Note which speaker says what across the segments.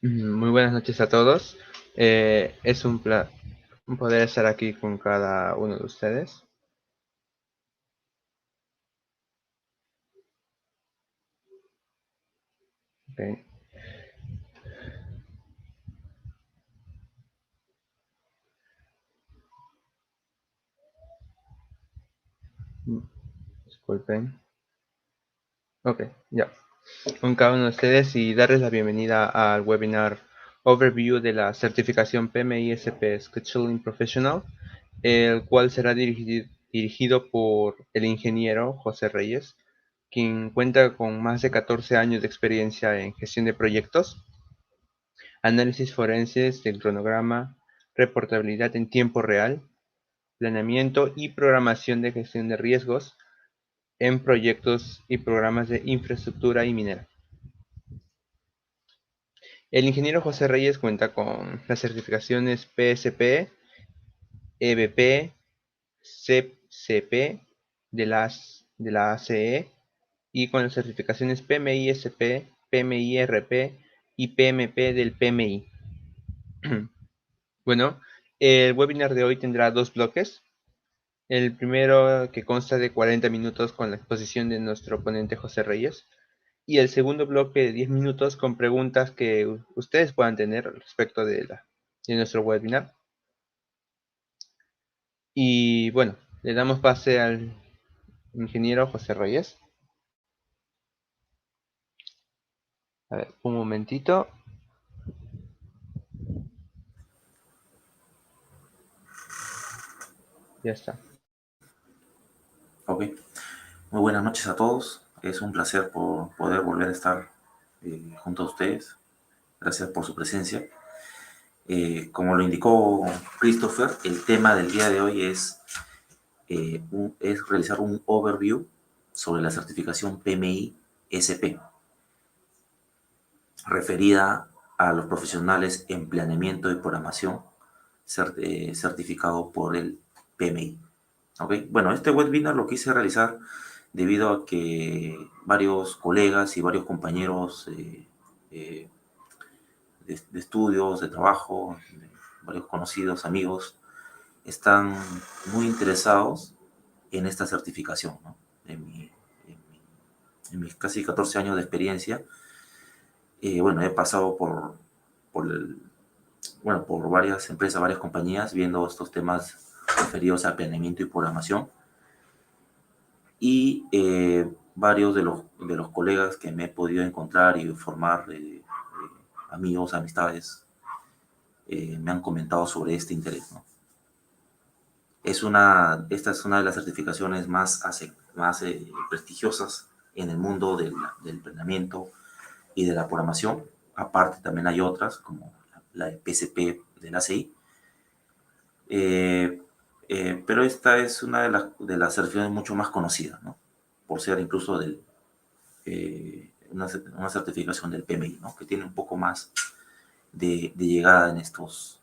Speaker 1: Muy buenas noches a todos. Es un poder estar aquí con cada uno de ustedes. Ok. Mm, Disculpen. Ok, ya. Con cada uno de ustedes y darles la bienvenida al webinar Overview de la certificación PMI-SP Scheduling Professional, el cual será dirigido por el ingeniero José Reyes, quien cuenta con más de 14 años de experiencia en gestión de proyectos, análisis forenses del cronograma, reportabilidad en tiempo real, planeamiento y programación de gestión de riesgos en proyectos y programas de infraestructura y minera. El ingeniero José Reyes cuenta con las certificaciones PSP, EBP, CEP-CP de la ACE y con las certificaciones PMI-SP, PMI-RP y PMP del PMI. Bueno, el webinar de hoy tendrá dos bloques. El primero, que consta de 40 minutos con la exposición de nuestro ponente José Reyes, y el segundo bloque de 10 minutos con preguntas que ustedes puedan tener respecto de nuestro webinar. Y bueno, le damos pase al ingeniero José Reyes. A ver, un momentito. Ya está.
Speaker 2: Ok, muy buenas noches a todos. Es un placer por poder volver a estar junto a ustedes. Gracias por su presencia. Como lo indicó Christopher, el tema del día de hoy es realizar un overview sobre la certificación PMI-SP, referida a los profesionales en planeamiento y programación certificado por el PMI. ¿Okay? Bueno, este webinar lo quise realizar debido a que varios colegas y varios compañeros eh, de estudios, de trabajo, varios conocidos, amigos, están muy interesados en esta certificación, ¿no? En mis casi 14 años de experiencia, bueno, he pasado por varias empresas, varias compañías, viendo estos temas referidos a planeamiento y programación. Y varios de los colegas que me he podido encontrar y formar, amigos, amistades, me han comentado sobre este interés, ¿no? Esta es una de las certificaciones más prestigiosas en el mundo del planeamiento y de la programación. Aparte, también hay otras, como la de PCP de la CI. Pero esta es una de las certificaciones mucho más conocidas, ¿no? Por ser incluso una certificación del PMI, ¿no? Que tiene un poco más de llegada en estos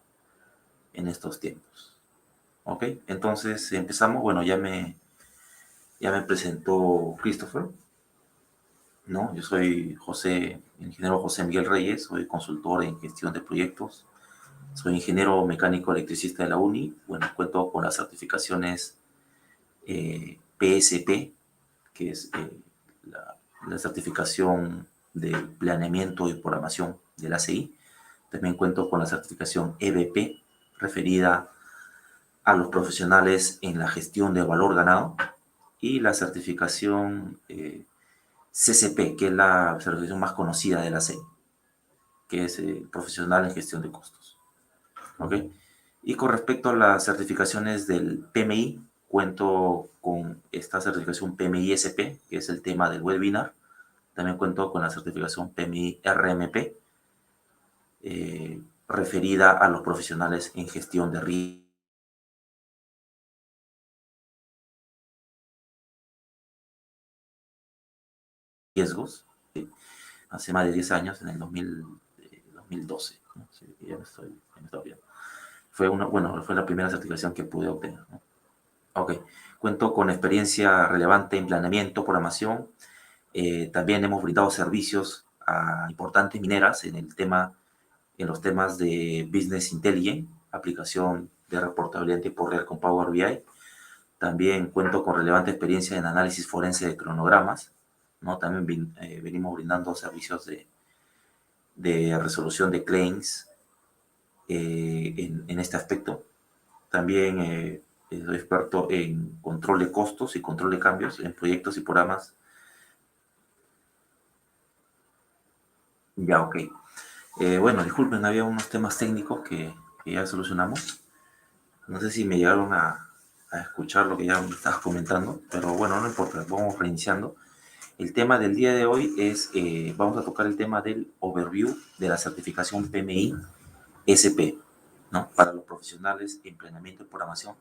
Speaker 2: tiempos. ¿Ok? Entonces empezamos. Bueno, ya me presentó Christopher, ¿no? Yo soy ingeniero José Miguel Reyes, soy consultor en gestión de proyectos, soy ingeniero mecánico electricista de la UNI. Bueno, cuento con las certificaciones PSP, que es la certificación de planeamiento y programación de la CI. También cuento con la certificación EBP, referida a los profesionales en la gestión de valor ganado, y la certificación CCP, que es la certificación más conocida de la CI, que es profesional en gestión de costos. ¿Ok? Y con respecto a las certificaciones del PMI, cuento con esta certificación PMI-SP, que es el tema del webinar. También cuento con la certificación PMI-RMP, referida a los profesionales en gestión de riesgos. Hace más de 10 años, en el 2012. ¿No? Sí, ya me estoy viendo. Fue la primera certificación que pude obtener, ¿no? Ok, cuento con experiencia relevante en planeamiento, programación. También hemos brindado servicios a importantes mineras en el tema en los temas de Business Intelligence, aplicación de reportabilidad en tiempo real con Power BI. También cuento con relevante experiencia en análisis forense de cronogramas, ¿no? También venimos brindando servicios de resolución de claims en este aspecto. También soy experto en control de costos y control de cambios en proyectos y programas. Ya, ok. Bueno, disculpen, había unos temas técnicos que ya solucionamos. No sé si me llegaron a escuchar lo que ya me estabas comentando, pero bueno, no importa, vamos reiniciando. El tema del día de hoy es, vamos a tocar el tema del overview de la certificación PMI SP, ¿no? Para los profesionales en planeamiento y programación,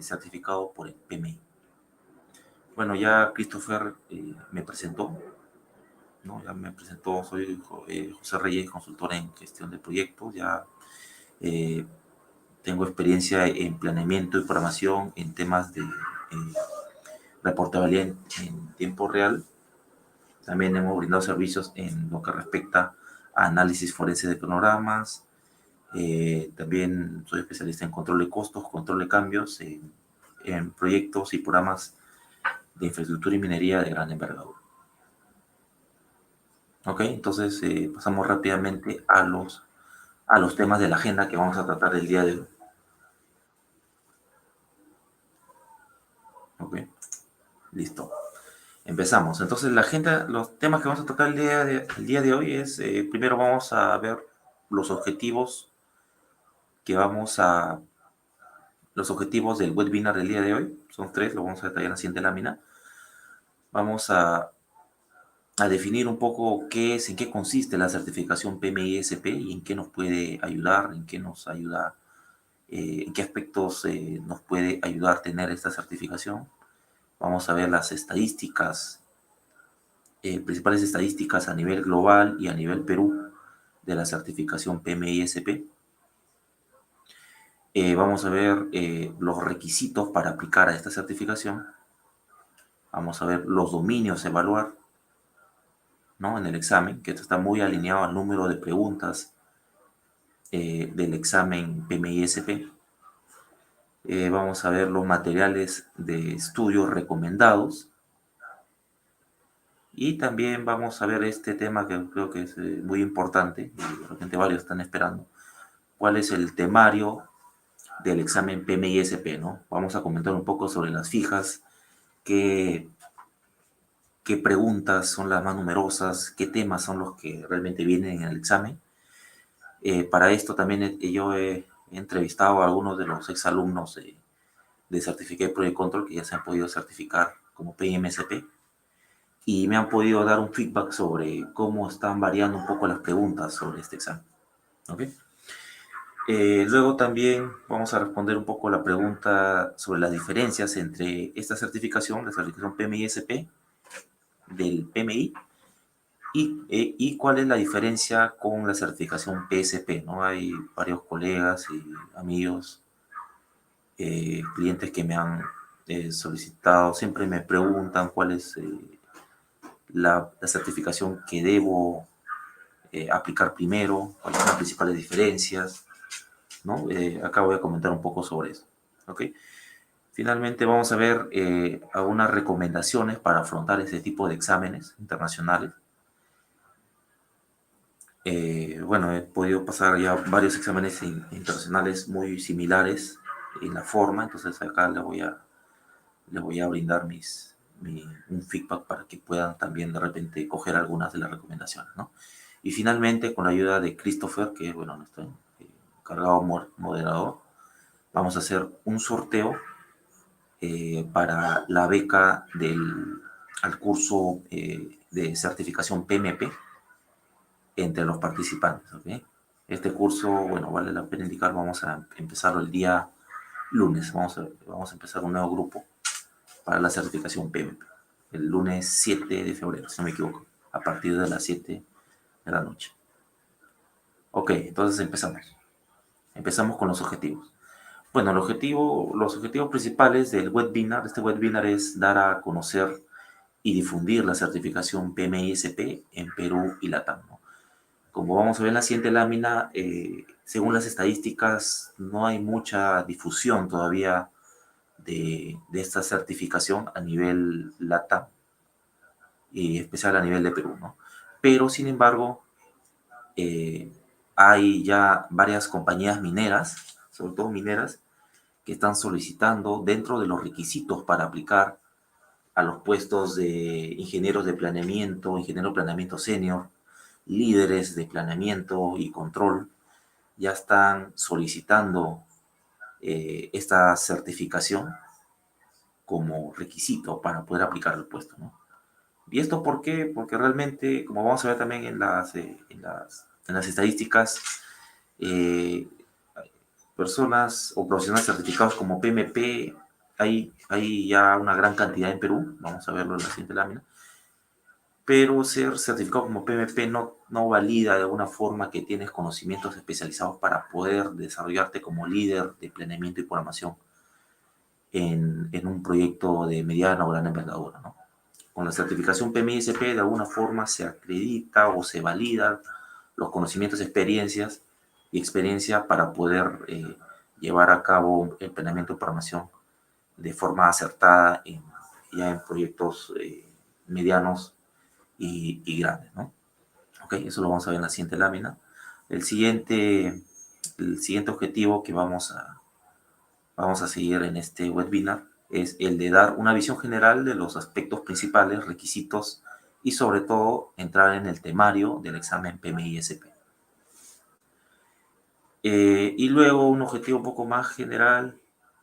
Speaker 2: certificado por el PMI. Bueno, ya Christopher me presentó, ¿no? Ya me presentó, soy José Reyes, consultor en gestión de proyectos, ya eh, tengo experiencia en planeamiento y programación en temas de reportabilidad en tiempo real. También hemos brindado servicios en lo que respecta a análisis forense de cronogramas. También soy especialista en control de costos, control de cambios en proyectos y programas de infraestructura y minería de gran envergadura. Ok, entonces pasamos rápidamente a los temas de la agenda que vamos a tratar el día de hoy. Ok, listo. Empezamos. Entonces la agenda, los temas que vamos a tocar el día de hoy es, primero vamos a ver los objetivos que vamos a, los objetivos del webinar del día de hoy. Son tres, lo vamos a detallar en la siguiente lámina. Vamos a definir un poco qué es, en qué consiste la certificación PMI-SP y en qué nos puede ayudar, en qué nos ayuda, en qué aspectos nos puede ayudar tener esta certificación. Vamos a ver las estadísticas, principales estadísticas a nivel global y a nivel Perú de la certificación PMI-SP. Vamos a ver los requisitos para aplicar a esta certificación. Vamos a ver los dominios a evaluar, ¿no? En el examen, que esto está muy alineado al número de preguntas del examen PMI-SP. Vamos a ver los materiales de estudio recomendados. Y también vamos a ver este tema que creo que es muy importante, y de repente varios están esperando. ¿Cuál es el temario del examen PMI-SP, ¿no? Vamos a comentar un poco sobre las fijas, qué preguntas son las más numerosas, qué temas son los que realmente vienen en el examen. Para esto también yo he entrevistado a algunos de los exalumnos de Certificate Project Control que ya se han podido certificar como PMSP y me han podido dar un feedback sobre cómo están variando un poco las preguntas sobre este examen. ¿Okay? Luego también vamos a responder un poco la pregunta sobre las diferencias entre esta certificación, la certificación PMI-SP del PMI, y cuál es la diferencia con la certificación PSP, ¿no? Hay varios colegas y amigos, clientes que me han solicitado, siempre me preguntan cuál es la certificación que debo aplicar primero, cuáles son las principales diferencias, ¿no? Acá voy a comentar un poco sobre eso, ¿ok? Finalmente vamos a ver algunas recomendaciones para afrontar este tipo de exámenes internacionales. Bueno, he podido pasar ya varios exámenes internacionales muy similares en la forma, entonces acá le voy a brindar un feedback para que puedan también de repente coger algunas de las recomendaciones, ¿no? Y finalmente, con la ayuda de Christopher, que es, bueno, nuestro encargado moderador, vamos a hacer un sorteo para la beca al curso de certificación PMP entre los participantes, ¿ok? Este curso, bueno, vale la pena indicar, vamos a empezarlo el día lunes, vamos a empezar un nuevo grupo para la certificación PMP, el lunes 7 de febrero, si no me equivoco, a partir de las 7 de la noche. Ok, entonces empezamos. Empezamos con los objetivos. Bueno, los objetivos principales del webinar, este webinar es dar a conocer y difundir la certificación PMI-SP en Perú y Latam, ¿no? Como vamos a ver en la siguiente lámina, según las estadísticas, no hay mucha difusión todavía de esta certificación a nivel LATAM, y especial a nivel de Perú, ¿no? Pero, sin embargo, eh, hay ya varias compañías mineras, sobre todo mineras, que están solicitando dentro de los requisitos para aplicar a los puestos de ingenieros de planeamiento senior, líderes de planeamiento y control, ya están solicitando esta certificación como requisito para poder aplicar el puesto, ¿no? ¿Y esto por qué? Porque realmente, como vamos a ver también en las estadísticas, eh, personas o profesionales certificados como PMP, hay ya una gran cantidad en Perú, vamos a verlo en la siguiente lámina, pero ser certificado como PMP no valida de alguna forma que tienes conocimientos especializados para poder desarrollarte como líder de planeamiento y programación en un proyecto de mediana o gran envergadura, ¿no? Con la certificación PMISP de alguna forma se acredita o se validan los conocimientos, experiencias y experiencia para poder llevar a cabo el planeamiento de programación de forma acertada ya en proyectos medianos y grandes, ¿no? Ok, eso lo vamos a ver en la siguiente lámina. El siguiente, el siguiente objetivo que vamos a seguir en este webinar es el de dar una visión general de los aspectos principales, requisitos y sobre todo entrar en el temario del examen PMI-SP. Y luego un objetivo un poco más general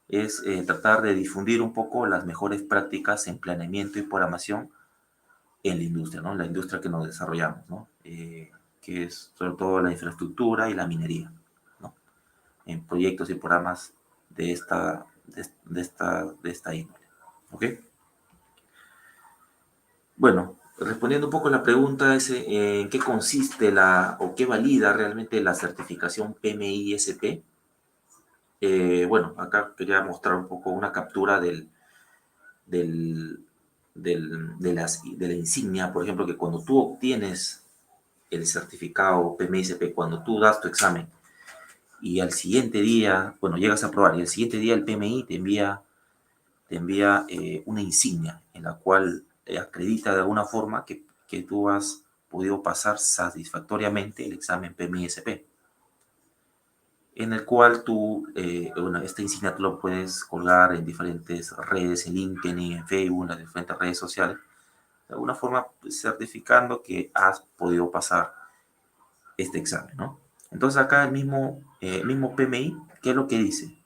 Speaker 2: es tratar de difundir un poco las mejores prácticas en planeamiento y programación en la industria, ¿no? La industria que nos desarrollamos, ¿no? Que es sobre todo la infraestructura y la minería, ¿no? En proyectos y programas de esta índole. ¿Ok? Bueno, respondiendo un poco a la pregunta es en qué consiste o qué valida realmente la certificación PMI-SP. Bueno, acá quería mostrar un poco una captura del, de la insignia, por ejemplo, que cuando tú obtienes el certificado PMI-SP, cuando tú das tu examen y al siguiente día, bueno, llegas a probar y al siguiente día el PMI te envía una insignia en la cual acredita de alguna forma que tú has podido pasar satisfactoriamente el examen PMI-SP, en el cual tú, bueno, esta insignia tú lo puedes colgar en diferentes redes, en LinkedIn, en Facebook, en las diferentes redes sociales, de alguna forma pues, certificando que has podido pasar este examen, ¿no? Entonces acá el mismo PMI, ¿qué es lo que dice?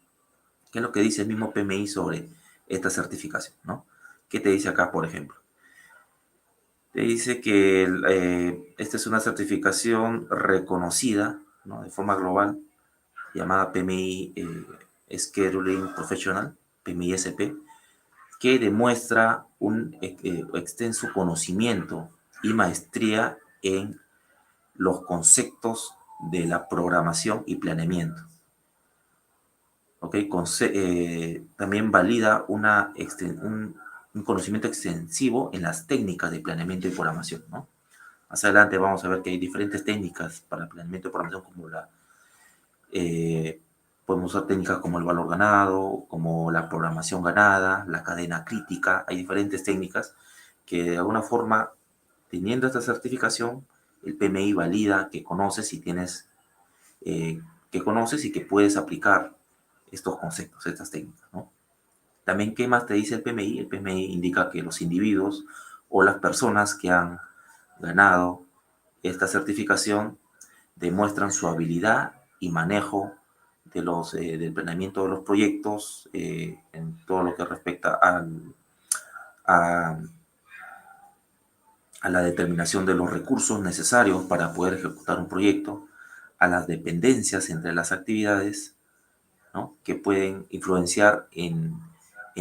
Speaker 2: ¿Qué es lo que dice el mismo PMI sobre esta certificación, ¿no? ¿Qué te dice acá, por ejemplo? Te dice que esta es una certificación reconocida, ¿no? De forma global, llamada PMI Scheduling Professional, PMI-SP, que demuestra un extenso conocimiento y maestría en los conceptos de la programación y planeamiento. ¿Okay? También valida un conocimiento extensivo en las técnicas de planeamiento y programación, ¿no? Más adelante vamos a ver que hay diferentes técnicas para planeamiento y programación, como eh, podemos usar técnicas como el valor ganado, como la programación ganada, la cadena crítica. Hay diferentes técnicas que de alguna forma, teniendo esta certificación, el PMI valida que conoces y que puedes aplicar estos conceptos, estas técnicas, ¿no? También, ¿qué más te dice el PMI? El PMI indica que los individuos o las personas que han ganado esta certificación demuestran su habilidad y manejo del planeamiento de los proyectos en todo lo que respecta a, a la determinación de los recursos necesarios para poder ejecutar un proyecto, a las dependencias entre las actividades, ¿no? Que pueden influenciar en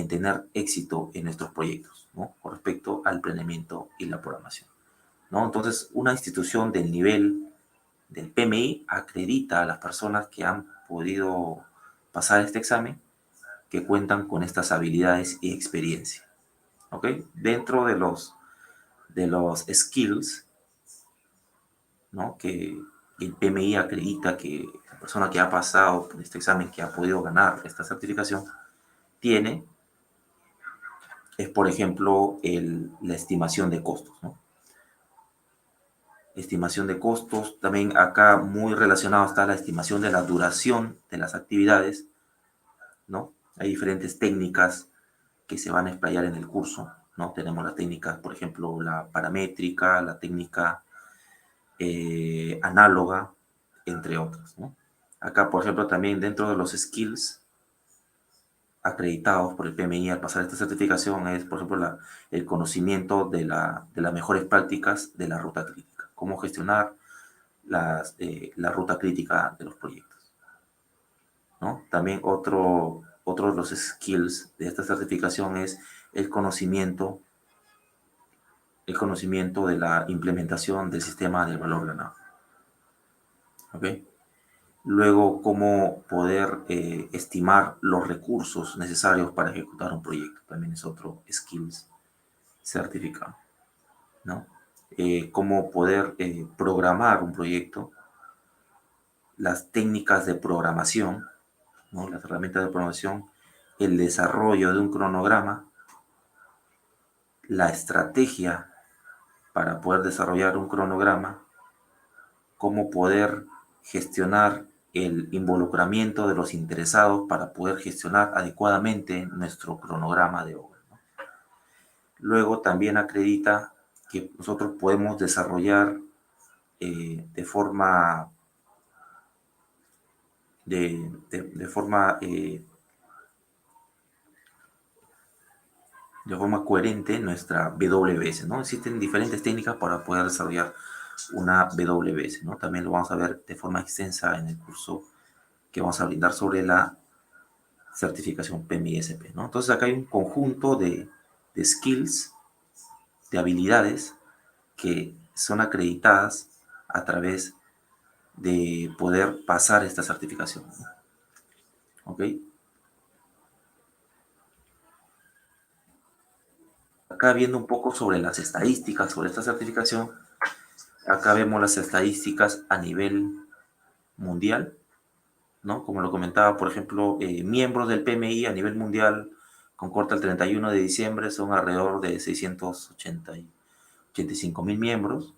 Speaker 2: tener éxito en nuestros proyectos, ¿no? Con respecto al planeamiento y la programación, ¿no? Entonces, una institución del nivel del PMI acredita a las personas que han podido pasar este examen que cuentan con estas habilidades y experiencia. ¿Ok? Dentro de los skills, ¿no? el PMI acredita que la persona que ha pasado por este examen, que ha podido ganar esta certificación, tiene, es por ejemplo la estimación de costos, ¿no? Estimación de costos, también acá muy relacionado está la estimación de la duración de las actividades, ¿no? Hay diferentes técnicas que se van a explayar en el curso, ¿no? Tenemos la técnica, por ejemplo, la paramétrica, la técnica análoga, entre otras, ¿no? Acá, por ejemplo, también dentro de los skills acreditados por el PMI al pasar esta certificación es, por ejemplo, el conocimiento de las mejores prácticas de la ruta crítica, cómo gestionar la ruta crítica de los proyectos, ¿no? También otro de los skills de esta certificación es el conocimiento, el conocimiento de la implementación del sistema del valor ganado. ¿Ok? Luego, cómo poder estimar los recursos necesarios para ejecutar un proyecto. También es otro skills certificado, ¿no? Cómo poder programar un proyecto, las técnicas de programación, ¿no? Las herramientas de programación, el desarrollo de un cronograma, la estrategia para poder desarrollar un cronograma, cómo poder gestionar el involucramiento de los interesados para poder gestionar adecuadamente nuestro cronograma de obra, ¿no? Luego también acredita que nosotros podemos desarrollar de forma de forma de forma coherente nuestra WBS, ¿no? Existen diferentes técnicas para poder desarrollar una WBS, ¿no? También lo vamos a ver de forma extensa en el curso que vamos a brindar sobre la certificación PMI-SP, ¿no? Entonces acá hay un conjunto de skills, de habilidades que son acreditadas a través de poder pasar esta certificación, ¿no? ¿Ok? Acá viendo un poco sobre las estadísticas sobre esta certificación, acá vemos las estadísticas a nivel mundial, ¿no? Como lo comentaba, por ejemplo, miembros del PMI a nivel mundial con corte al 31 de diciembre son alrededor de 685.000 miembros,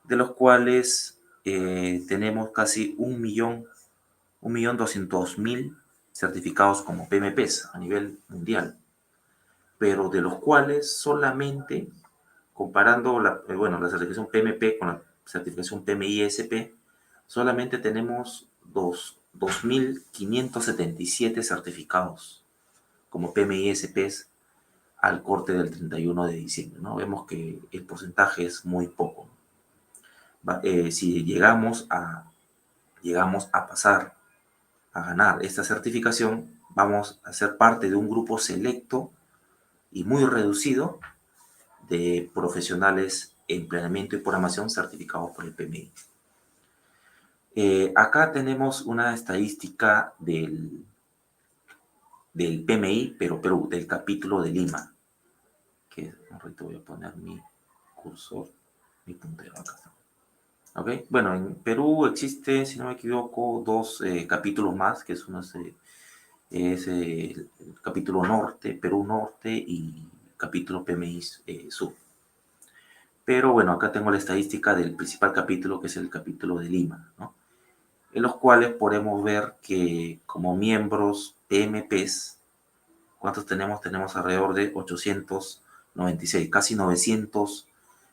Speaker 2: de los cuales tenemos casi 1.200.000 certificados como PMPs a nivel mundial, pero de los cuales solamente, comparando la certificación PMP con la certificación PMI-SP, solamente tenemos 2.577 certificados como PMI-SPs al corte del 31 de diciembre, ¿no? Vemos que el porcentaje es muy poco. Si llegamos a pasar, a ganar esta certificación, vamos a ser parte de un grupo selecto y muy reducido de profesionales en planeamiento y programación certificados por el PMI. Acá tenemos una estadística del PMI, pero Perú, del capítulo de Lima, que ahorita voy a poner mi cursor, mi puntero acá. ¿Ok? Bueno, en Perú existe, si no me equivoco, dos capítulos más, que es uno es el capítulo norte, Perú Norte, y capítulo PMI Sur. Pero bueno, acá tengo la estadística del principal capítulo, que es el capítulo de Lima, ¿no? En los cuales podemos ver que como miembros PMPs, ¿cuántos tenemos? Tenemos alrededor de 896, casi 900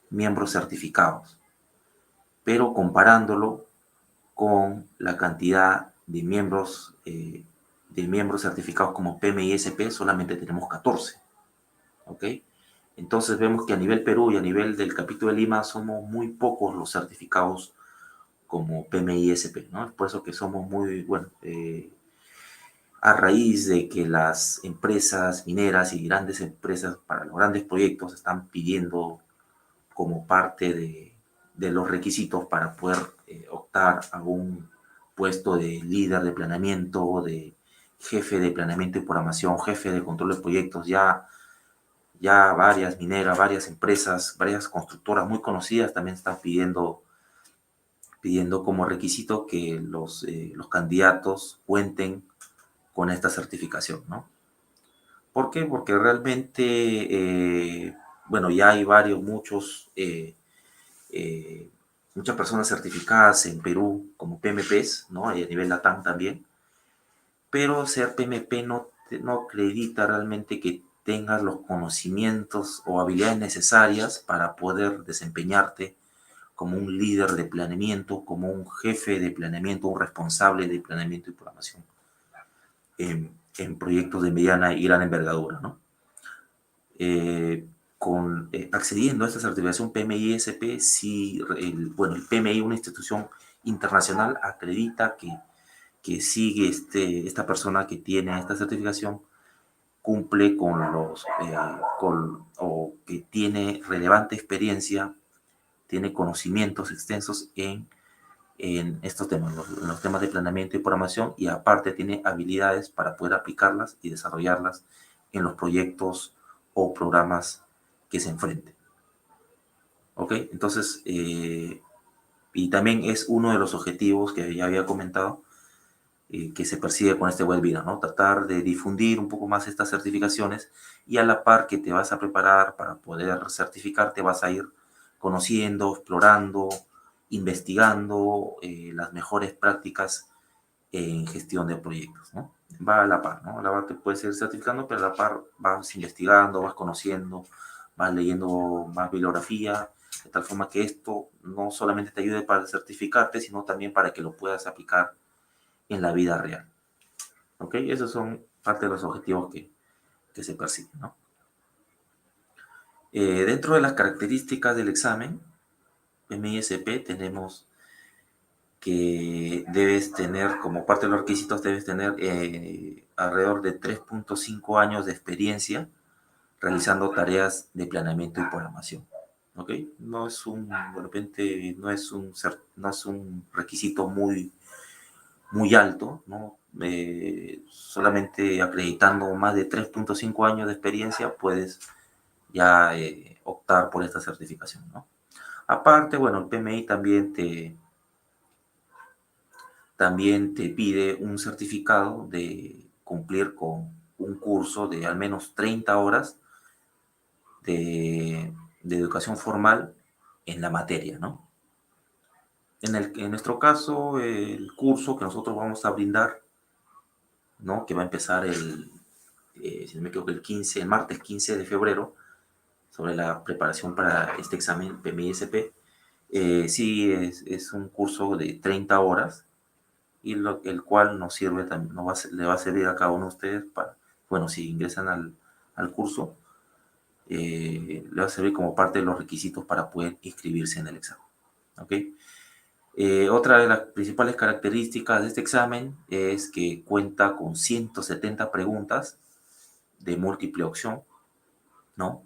Speaker 2: miembros certificados. Pero comparándolo con la cantidad de miembros certificados como PMI-SP, solamente tenemos 14. ¿Ok? Entonces vemos que a nivel Perú y a nivel del capítulo de Lima somos muy pocos los certificados como PMI-SP, ¿no? Por eso que somos muy, bueno, a raíz de que las empresas mineras y grandes empresas para los grandes proyectos están pidiendo como parte de los requisitos para poder optar a un puesto de líder de planeamiento, de jefe de planeamiento y programación, jefe de control de proyectos, ya varias mineras, varias empresas, varias constructoras muy conocidas también están pidiendo pidiendo como requisito que los candidatos cuenten con esta certificación, ¿no? ¿Por qué? Porque realmente, bueno, ya hay muchas personas certificadas en Perú como PMPs, ¿no? Y a nivel LATAM también, pero ser PMP no acredita realmente que tengas los conocimientos o habilidades necesarias para poder desempeñarte como un líder de planeamiento, como un jefe de planeamiento, un responsable de planeamiento y programación en proyectos de mediana y gran envergadura, ¿no? Accediendo a esta certificación PMI-SP, si bueno, el PMI, una institución internacional, acredita que sigue esta persona que tiene esta certificación, cumple o que tiene relevante experiencia, tiene conocimientos extensos en estos temas, en los temas de planeamiento y programación, y aparte tiene habilidades para poder aplicarlas y desarrollarlas en los proyectos o programas que se enfrenten. ¿Ok? Entonces, y también es uno de los objetivos que ya había comentado, que se persigue con este webinar, ¿no? Tratar de difundir un poco más estas certificaciones, y a la par que te vas a preparar para poder certificarte, vas a ir conociendo, explorando, investigando las mejores prácticas en gestión de proyectos, ¿no? Va a la par, ¿no? A la par te puedes ir certificando, pero a la par vas investigando, vas conociendo, vas leyendo más bibliografía, de tal forma que esto no solamente te ayude para certificarte, sino también para que lo puedas aplicar en la vida real. ¿Ok? Esos son parte de los objetivos que se persiguen, ¿no? Dentro de las características del examen MISP tenemos que debes tener, como parte de los requisitos, debes tener alrededor de 3.5 años de experiencia realizando tareas de planeamiento y programación. ¿Ok? No es de repente, no es un requisito muy alto, ¿no? Solamente acreditando más de 3.5 años de experiencia puedes ya optar por esta certificación, ¿no? Aparte, bueno, el PMI también te pide un certificado de cumplir con un curso de al menos 30 horas de educación formal en la materia, ¿no? En nuestro caso, el curso que nosotros vamos a brindar, ¿no? Que va a empezar si no me equivoco, el martes 15 de febrero, sobre la preparación para este examen PMI-SP. Sí, es un curso de 30 horas, y el cual nos sirve también, le va a servir a cada uno de ustedes para, bueno, si ingresan al curso, le va a servir como parte de los requisitos para poder inscribirse en el examen. ¿Ok? Otra de las principales características de este examen es que cuenta con 170 preguntas de múltiple opción, ¿no?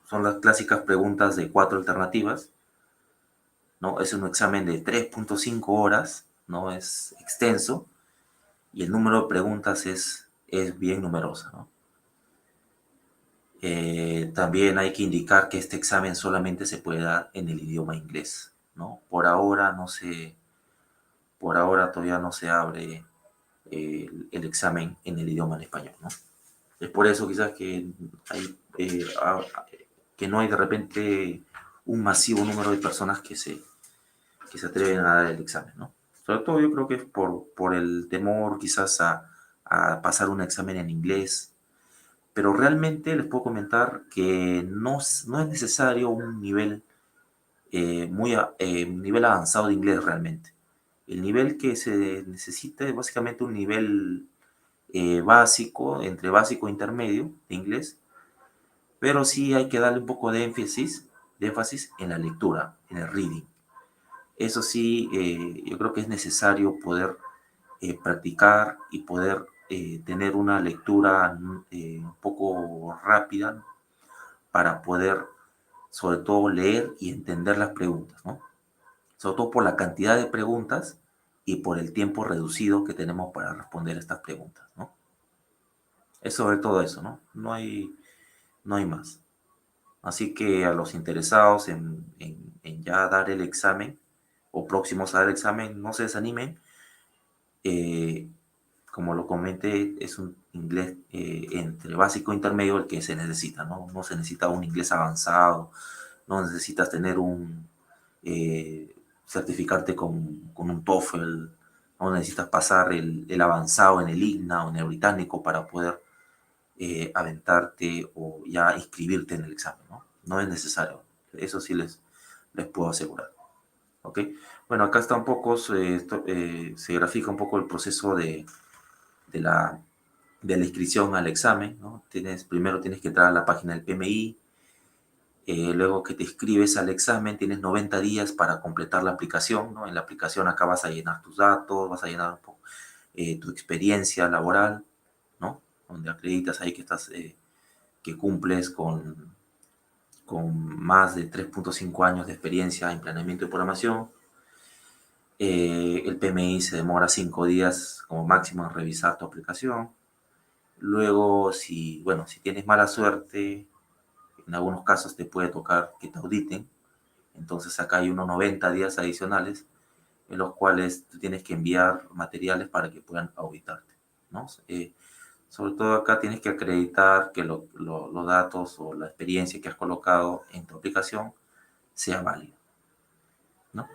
Speaker 2: Son las clásicas preguntas de 4 alternativas, ¿no? Es un examen de 3.5 horas, ¿no? Es extenso, y el número de preguntas es bien numerosa, ¿no? También hay que indicar que este examen solamente se puede dar en el idioma inglés, ¿no? Por ahora todavía no se abre el examen en el idioma en español, ¿no? Es por eso quizás que no hay de repente un masivo número de personas que se atreven a dar el examen, ¿no? Sobre todo yo creo que es por el temor quizás a pasar un examen en inglés, pero realmente les puedo comentar que no es necesario un nivel nivel avanzado de inglés realmente. El nivel que se necesita es básicamente un nivel básico, entre básico e intermedio de inglés, pero sí hay que darle un poco de énfasis en la lectura, en el reading. Eso sí, yo creo que es necesario poder practicar y poder tener una lectura un poco rápida para poder, sobre todo, leer y entender las preguntas, ¿no? Sobre todo por la cantidad de preguntas y por el tiempo reducido que tenemos para responder estas preguntas, ¿no? Es sobre todo eso, ¿no? No hay más. Así que a los interesados en ya dar el examen o próximos a dar el examen, no se desanimen. Eh, Como lo comenté, es un inglés entre básico e intermedio el que se necesita, ¿no? No se necesita un inglés avanzado, no necesitas tener certificarte con un TOEFL, no necesitas pasar el avanzado en el IGNA o en el británico para poder aventarte o ya inscribirte en el examen, ¿no? No es necesario, eso sí les puedo asegurar, ¿ok? Bueno, acá está un poco, se grafica un poco el proceso de la, de la inscripción al examen, ¿no? Primero tienes que entrar a la página del PMI, luego que te inscribes al examen tienes 90 días para completar la aplicación, ¿no? En la aplicación acá vas a llenar tus datos, vas a llenar un poco, tu experiencia laboral, ¿no? Donde acreditas ahí que que cumples con más de 3.5 años de experiencia en planeamiento y programación. El PMI se demora 5 días como máximo en revisar tu aplicación. Luego, bueno, si tienes mala suerte, en algunos casos te puede tocar que te auditen. Entonces acá hay unos 90 días adicionales en los cuales tú tienes que enviar materiales para que puedan auditarte, ¿no? Sobre todo acá tienes que acreditar que los datos o la experiencia que has colocado en tu aplicación sea válida, ¿no?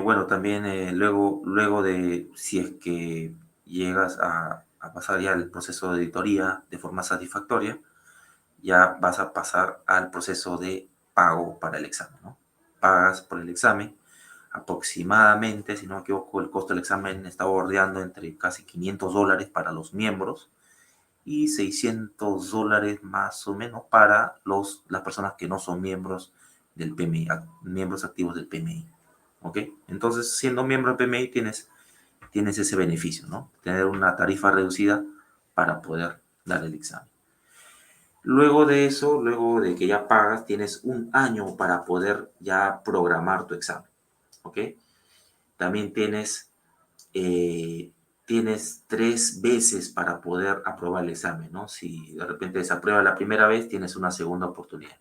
Speaker 2: Bueno, también luego de si es que llegas a pasar ya el proceso de auditoría de forma satisfactoria, ya vas a pasar al proceso de pago para el examen, ¿no? Pagas por el examen, aproximadamente, si no me equivoco, el costo del examen está bordeando entre casi $500 para los miembros y $600 más o menos para las personas que no son miembros del PMI, miembros activos del PMI. ¿Ok? Entonces, siendo miembro del PMI tienes ese beneficio, ¿no? Tener una tarifa reducida para poder dar el examen. Luego de eso, luego de que ya pagas, tienes un año para poder ya programar tu examen, ¿ok? También tienes 3 veces para poder aprobar el examen, ¿no? Si de repente desaprueba la primera vez, tienes una segunda oportunidad.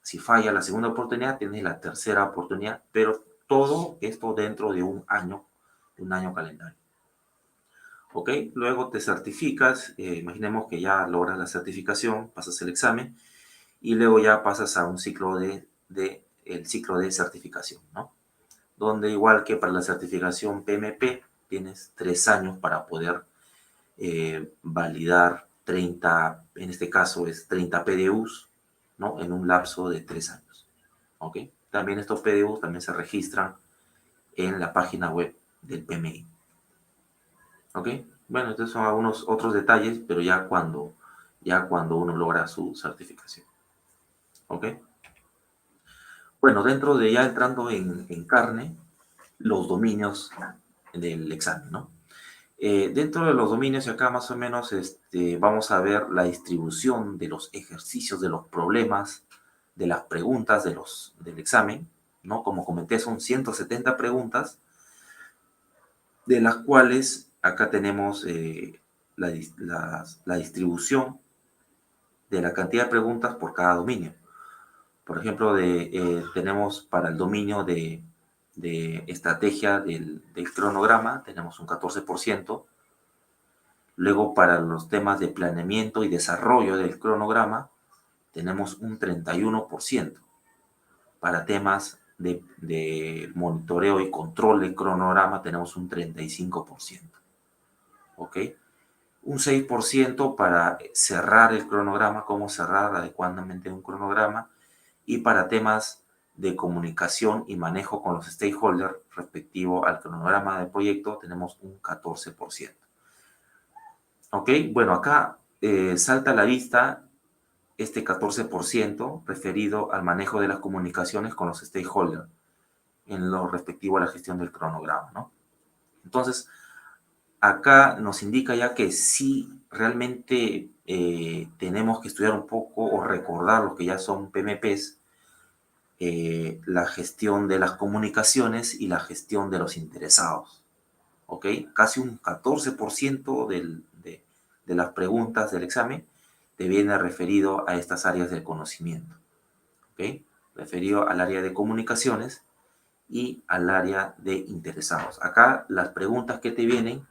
Speaker 2: Si falla la segunda oportunidad, tienes la tercera oportunidad, pero todo esto dentro de un año calendario. ¿Ok? Luego te certificas, imaginemos que ya logras la certificación, pasas el examen y luego ya pasas a un ciclo el ciclo de certificación, ¿no? Donde igual que para la certificación PMP, tienes 3 años para poder validar 30, en este caso es 30 PDUs, ¿no? En un lapso de 3 años, ¿ok? También estos PDUs también se registran en la página web del PMI, ¿ok? Bueno, estos son algunos otros detalles, pero ya cuando uno logra su certificación, ¿ok? Bueno, dentro de ya entrando en carne, los dominios del examen, ¿no? Dentro de los dominios, y acá más o menos vamos a ver la distribución de los ejercicios, de los problemas, de las preguntas del examen, ¿no? Como comenté, son 170 preguntas, de las cuales acá tenemos la distribución de la cantidad de preguntas por cada dominio. Por ejemplo, tenemos para el dominio de estrategia del cronograma, tenemos un 14%. Luego, para los temas de planeamiento y desarrollo del cronograma, tenemos un 31%. Para temas de monitoreo y control del cronograma, tenemos un 35%. ¿Ok? Un 6% para cerrar el cronograma, cómo cerrar adecuadamente un cronograma, y para temas de comunicación y manejo con los stakeholders respectivo al cronograma del proyecto tenemos un 14%. ¿Ok? Bueno, acá salta a la vista este 14% referido al manejo de las comunicaciones con los stakeholders en lo respectivo a la gestión del cronograma, ¿no? Entonces, acá nos indica ya que sí realmente tenemos que estudiar un poco o recordar lo que ya son PMPs, la gestión de las comunicaciones y la gestión de los interesados. ¿Ok? Casi un 14% de las preguntas del examen te viene referido a estas áreas del conocimiento, ¿ok? Referido al área de comunicaciones y al área de interesados. Acá las preguntas que te vienen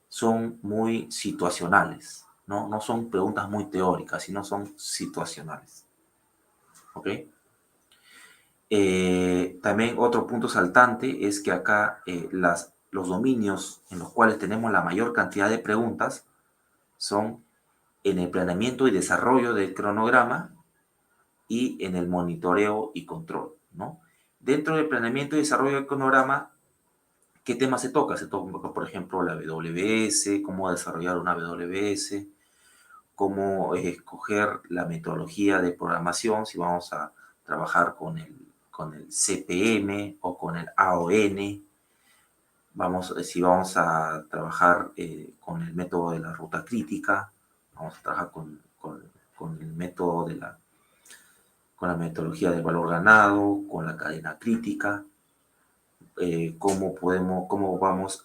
Speaker 2: son muy situacionales, ¿no? No son preguntas muy teóricas, sino son situacionales, ¿ok? También otro punto saltante es que acá los dominios en los cuales tenemos la mayor cantidad de preguntas son en el planeamiento y desarrollo del cronograma y en el monitoreo y control, ¿no? Dentro del planeamiento y desarrollo del cronograma, ¿qué tema se toca? Se toca, por ejemplo, la WS, cómo desarrollar una WS, cómo escoger la metodología de programación, si vamos a trabajar con el CPM o con el AON, si vamos a trabajar con el método de la ruta crítica, vamos a trabajar con el método con la metodología del valor ganado, con la cadena crítica, cómo eh, vamos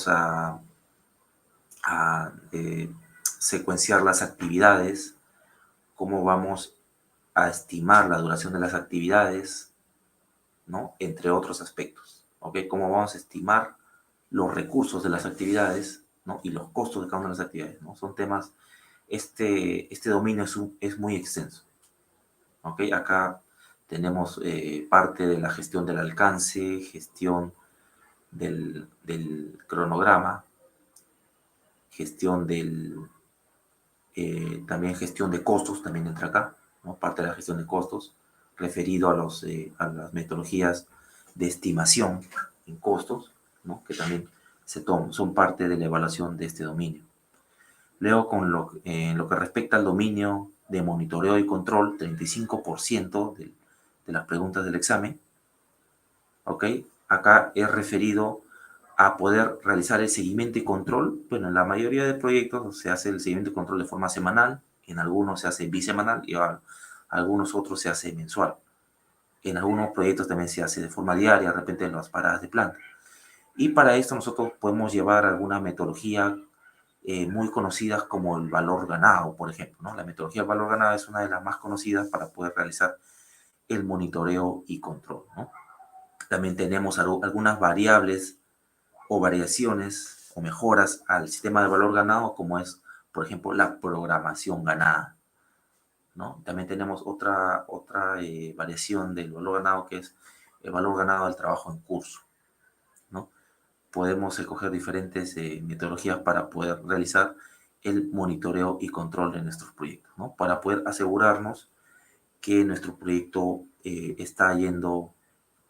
Speaker 2: a secuenciar las actividades, cómo vamos a estimar la duración de las actividades, ¿no? Entre otros aspectos, ¿ok? Cómo vamos a estimar los recursos de las actividades, ¿no? Y los costos de cada una de las actividades, ¿no? Son temas, este dominio es muy extenso, ¿ok? Acá tenemos parte de la gestión del alcance, gestión del cronograma, gestión también gestión de costos, también entra acá, ¿no? Parte de la gestión de costos, referido a las metodologías de estimación en costos, ¿no? Que también son parte de la evaluación de este dominio. Luego, en lo que respecta al dominio de monitoreo y control, 35% de las preguntas del examen, ¿ok? Acá es referido a poder realizar el seguimiento y control. Bueno, en la mayoría de proyectos se hace el seguimiento y control de forma semanal, en algunos se hace bisemanal y algunos otros se hace mensual. En algunos proyectos también se hace de forma diaria, de repente en las paradas de planta. Y para esto nosotros podemos llevar alguna metodología muy conocidas como el valor ganado, por ejemplo, ¿no? La metodología del valor ganado es una de las más conocidas para poder realizar el monitoreo y control, ¿no? También tenemos algunas variables o variaciones o mejoras al sistema de valor ganado, como es, por ejemplo, la programación ganada, ¿no? También tenemos otra variación del valor ganado, que es el valor ganado del trabajo en curso, ¿no? Podemos escoger diferentes metodologías para poder realizar el monitoreo y control de nuestros proyectos, ¿no? Para poder asegurarnos que nuestro proyecto está yendo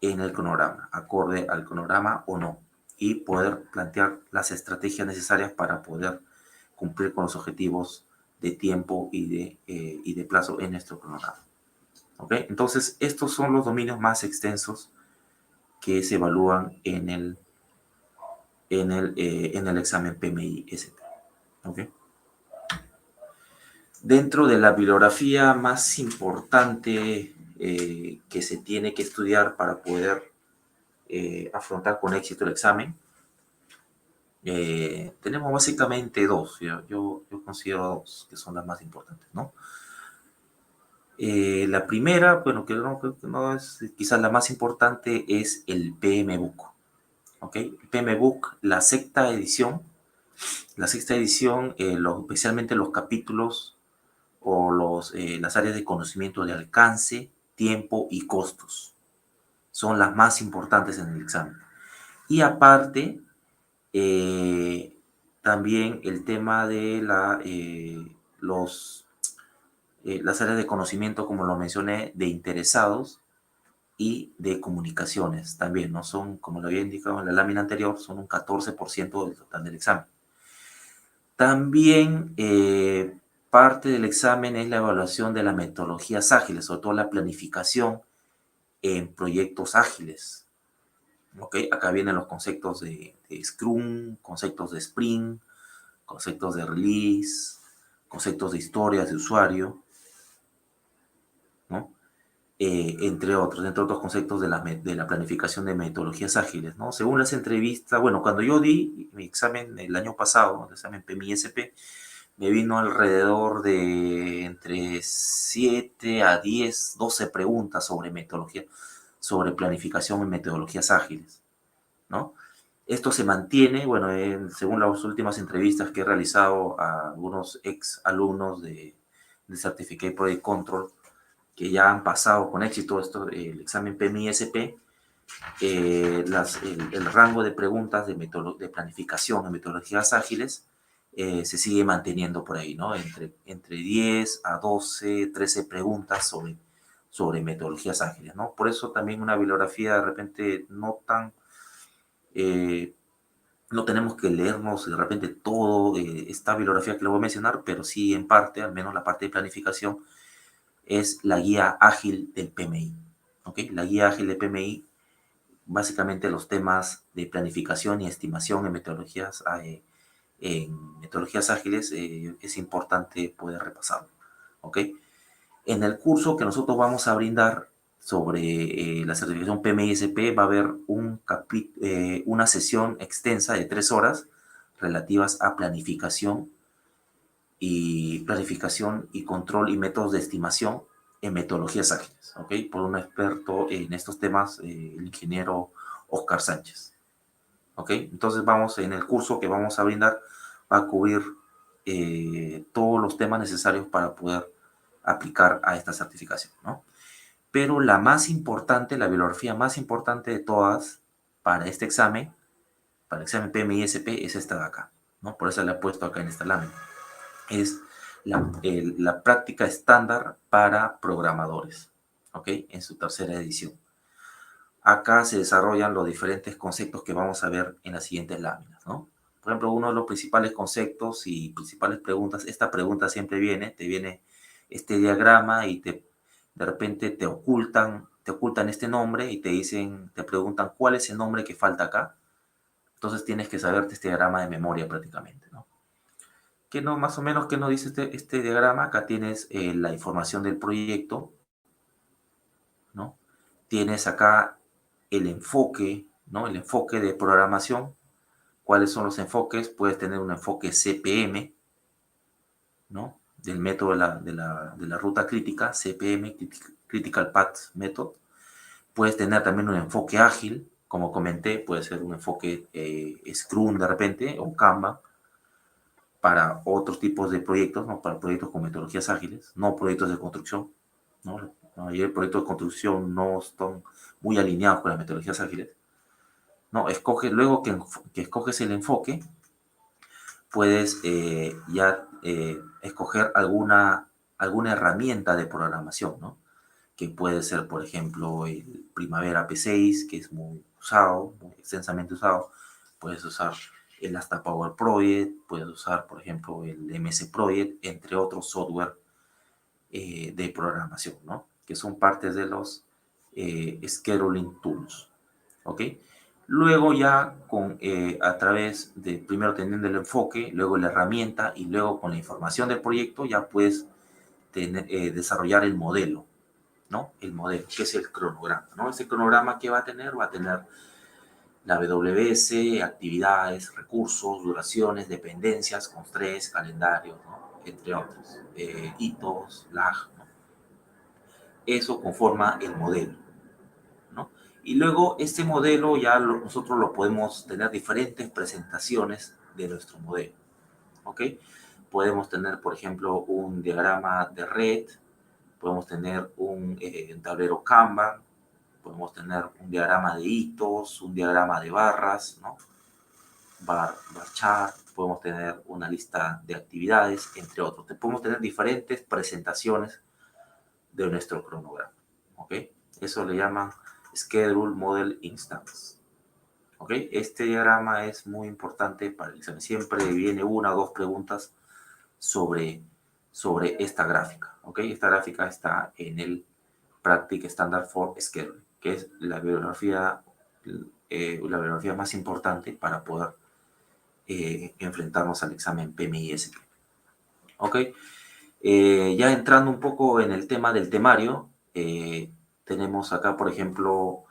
Speaker 2: en el cronograma, acorde al cronograma o no, y poder plantear las estrategias necesarias para poder cumplir con los objetivos de tiempo y de plazo en nuestro cronograma. ¿Ok? Entonces, estos son los dominios más extensos que se evalúan en el examen PMI-SP. ¿Ok? Dentro de la bibliografía más importante que se tiene que estudiar para poder afrontar con éxito el examen, tenemos básicamente dos. Yo considero dos que son las más importantes, ¿no? La primera, bueno, que no es quizás la más importante, es el PMBOK. ¿Ok? El PMBOK, la sexta edición, especialmente los capítulos o las áreas de conocimiento de alcance, tiempo y costos. Son las más importantes en el examen. Y aparte, también el tema de las áreas de conocimiento, como lo mencioné, de interesados y de comunicaciones. También, ¿no? Son, como lo había indicado en la lámina anterior, son un 14% del total del examen. También parte del examen es la evaluación de las metodologías ágiles, sobre todo la planificación en proyectos ágiles. ¿Ok? Acá vienen los conceptos de Scrum, conceptos de Sprint, conceptos de release, conceptos de historias de usuario, ¿no? entre otros conceptos de la planificación de metodologías ágiles, ¿no? Según las entrevistas, bueno, cuando yo di mi examen el año pasado, el examen PMI-SP, me vino alrededor de entre 7 a 10, 12 preguntas sobre metodología, sobre planificación en metodologías ágiles, ¿no? Esto se mantiene, bueno, según las últimas entrevistas que he realizado a algunos ex alumnos de Certificate Project Control, que ya han pasado con éxito el examen PMI-SP, el rango de preguntas de planificación en metodologías ágiles se sigue manteniendo por ahí, ¿no? Entre 10 a 12, 13 preguntas sobre metodologías ágiles, ¿no? Por eso también una bibliografía de repente no tan... no tenemos que leernos de repente todo esta bibliografía que le voy a mencionar, pero sí en parte, al menos la parte de planificación, es la guía ágil del PMI. ¿Ok? La guía ágil del PMI, básicamente los temas de planificación y estimación en metodologías ágiles, es importante poder repasarlo. ¿Ok? En el curso que nosotros vamos a brindar sobre la certificación PMI-SP va a haber una sesión extensa de 3 horas relativas a planificación y control y métodos de estimación en metodologías ágiles, ¿ok? Por un experto en estos temas, el ingeniero Oscar Sánchez, ¿ok? Entonces en el curso que vamos a brindar, va a cubrir todos los temas necesarios para poder aplicar a esta certificación, ¿no? Pero la más importante, la bibliografía más importante de todas para este examen, para el examen PMI-SP, es esta de acá, ¿no? Por eso la he puesto acá en esta lámina. Es la práctica estándar para programadores, ¿ok? En su tercera edición. Acá se desarrollan los diferentes conceptos que vamos a ver en las siguientes láminas, ¿no? Por ejemplo, uno de los principales conceptos y principales preguntas, esta pregunta siempre te viene este diagrama y de repente te ocultan este nombre y te preguntan cuál es el nombre que falta acá. Entonces tienes que saberte este diagrama de memoria prácticamente, ¿no? Que no, más o menos, ¿qué nos dice este diagrama? Acá tienes la información del proyecto, ¿no? Tienes acá el enfoque, ¿no? El enfoque de programación. ¿Cuáles son los enfoques? Puedes tener un enfoque CPM, ¿no? Del método de la ruta crítica, CPM, Critical Path Method. Puedes tener también un enfoque ágil, como comenté, puede ser un enfoque Scrum de repente, o Kanban, para otros tipos de proyectos, ¿no? Para proyectos con metodologías ágiles, no proyectos de construcción, ¿no? La mayoría de proyectos de construcción no están muy alineados con las metodologías ágiles, ¿no? Luego que escoges el enfoque, puedes ya escoger alguna herramienta de programación, ¿no? Que puede ser, por ejemplo, el Primavera P6, que es muy usado, muy extensamente usado. Puedes usar el Asta Power Project, puedes usar, por ejemplo, el MS Project, entre otros software de programación, ¿no? Que son partes de los scheduling tools, ¿ok? Luego ya a través de, primero teniendo el enfoque, luego la herramienta y luego con la información del proyecto ya puedes desarrollar el modelo, ¿no? El modelo, que es el cronograma, ¿no? Ese cronograma que va a tener la WS, actividades, recursos, duraciones, dependencias, constraints, calendarios, ¿no? Entre otros, hitos, lag, ¿no? Eso conforma el modelo, ¿no? Y luego este modelo nosotros lo podemos tener diferentes presentaciones de nuestro modelo, ¿ok? Podemos tener, por ejemplo, un diagrama de red, podemos tener un tablero Kanban, podemos tener un diagrama de hitos, un diagrama de barras, ¿no? Bar chart, podemos tener una lista de actividades, entre otros. Podemos tener diferentes presentaciones de nuestro cronograma, ¿ok? Eso le llaman Schedule Model Instance, ¿ok? Este diagrama es muy importante para el examen. Siempre viene una o dos preguntas sobre esta gráfica, ¿ok? Esta gráfica está en el Practice Standard for Scheduling, que es la bibliografía más importante para poder enfrentarnos al examen PMI-SP. ¿Ok? Ya entrando un poco en el tema del temario, tenemos acá, por ejemplo,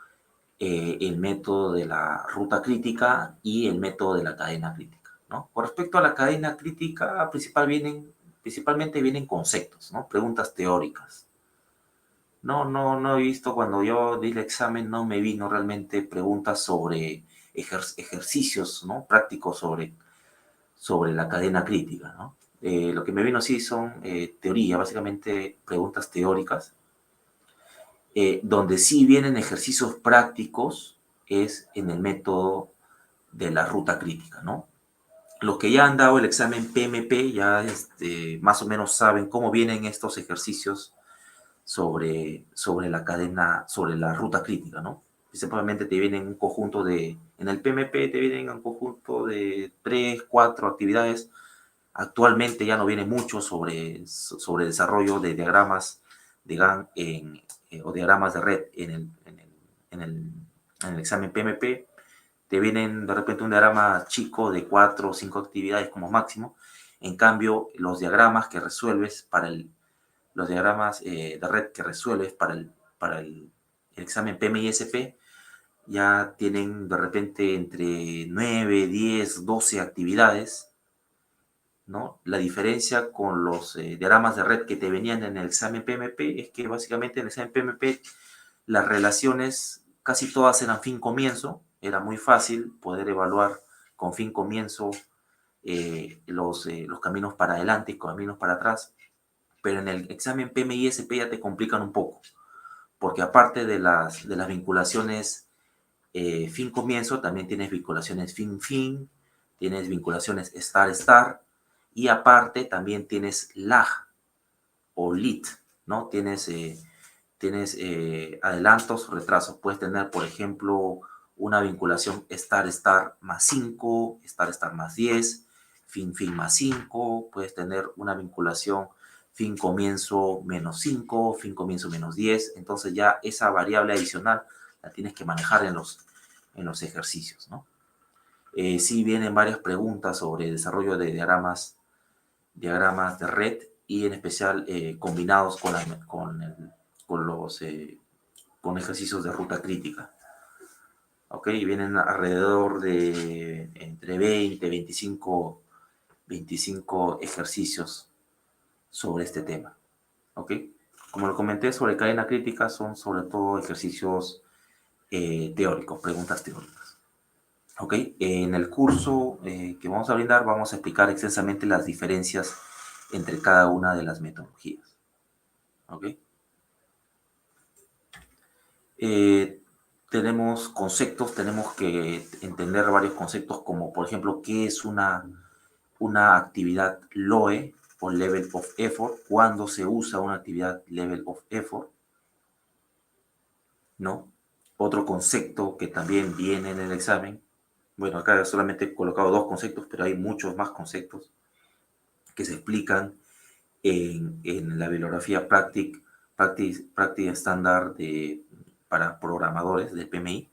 Speaker 2: el método de la ruta crítica y el método de la cadena crítica, ¿no? Con respecto a la cadena crítica, principalmente vienen conceptos, ¿no? Preguntas teóricas. No he visto cuando yo di el examen, no me vino realmente preguntas sobre ejercicios, ¿no? Prácticos sobre la cadena crítica, ¿no? Lo que me vino sí son teoría, básicamente preguntas teóricas, donde sí vienen ejercicios prácticos es en el método de la ruta crítica, ¿no? Los que ya han dado el examen PMP ya más o menos saben cómo vienen estos ejercicios sobre la cadena, sobre la ruta crítica, ¿no? Principalmente te vienen un conjunto en el PMP te vienen un conjunto de 3, 4 actividades. Actualmente ya no viene mucho sobre desarrollo de diagramas de GAN o diagramas de red en el examen PMP. Te vienen de repente un diagrama chico de 4 o 5 actividades como máximo. En cambio, los diagramas que resuelves los diagramas de red que resuelves para el examen PMI-SP ya tienen de repente entre 9, 10, 12 actividades, ¿no? La diferencia con los diagramas de red que te venían en el examen PMP es que básicamente en el examen PMP las relaciones casi todas eran fin-comienzo, era muy fácil poder evaluar con fin-comienzo los caminos para adelante y caminos para atrás, pero en el examen PMI-SP ya te complican un poco, porque aparte de las vinculaciones fin-comienzo, también tienes vinculaciones fin-fin, tienes vinculaciones star-star, y aparte también tienes lag o lead, ¿no? Tienes adelantos o retrasos. Puedes tener, por ejemplo, una vinculación star-star más 5, star-star más 10, fin-fin más 5. Puedes tener una vinculación fin-comienzo menos 5, fin-comienzo menos 10. Entonces ya esa variable adicional la tienes que manejar en los ejercicios, ¿no? Sí vienen varias preguntas sobre desarrollo de diagramas de red y en especial combinados con ejercicios de ruta crítica. ¿Ok? Y vienen alrededor de entre 20 y 25 ejercicios sobre este tema. ¿Ok? Como lo comenté sobre cadena crítica, son sobre todo ejercicios teóricos, preguntas teóricas. ¿Ok? En el curso que vamos a brindar vamos a explicar extensamente las diferencias entre cada una de las metodologías. ¿Ok? Tenemos conceptos, tenemos que entender varios conceptos como, por ejemplo, qué es una actividad LOE o Level of Effort, cuándo se usa una actividad Level of Effort, ¿no? Otro concepto que también viene en el examen, bueno, acá solamente he colocado 2 conceptos, pero hay muchos más conceptos que se explican en la bibliografía Practice Standard para programadores del PMI.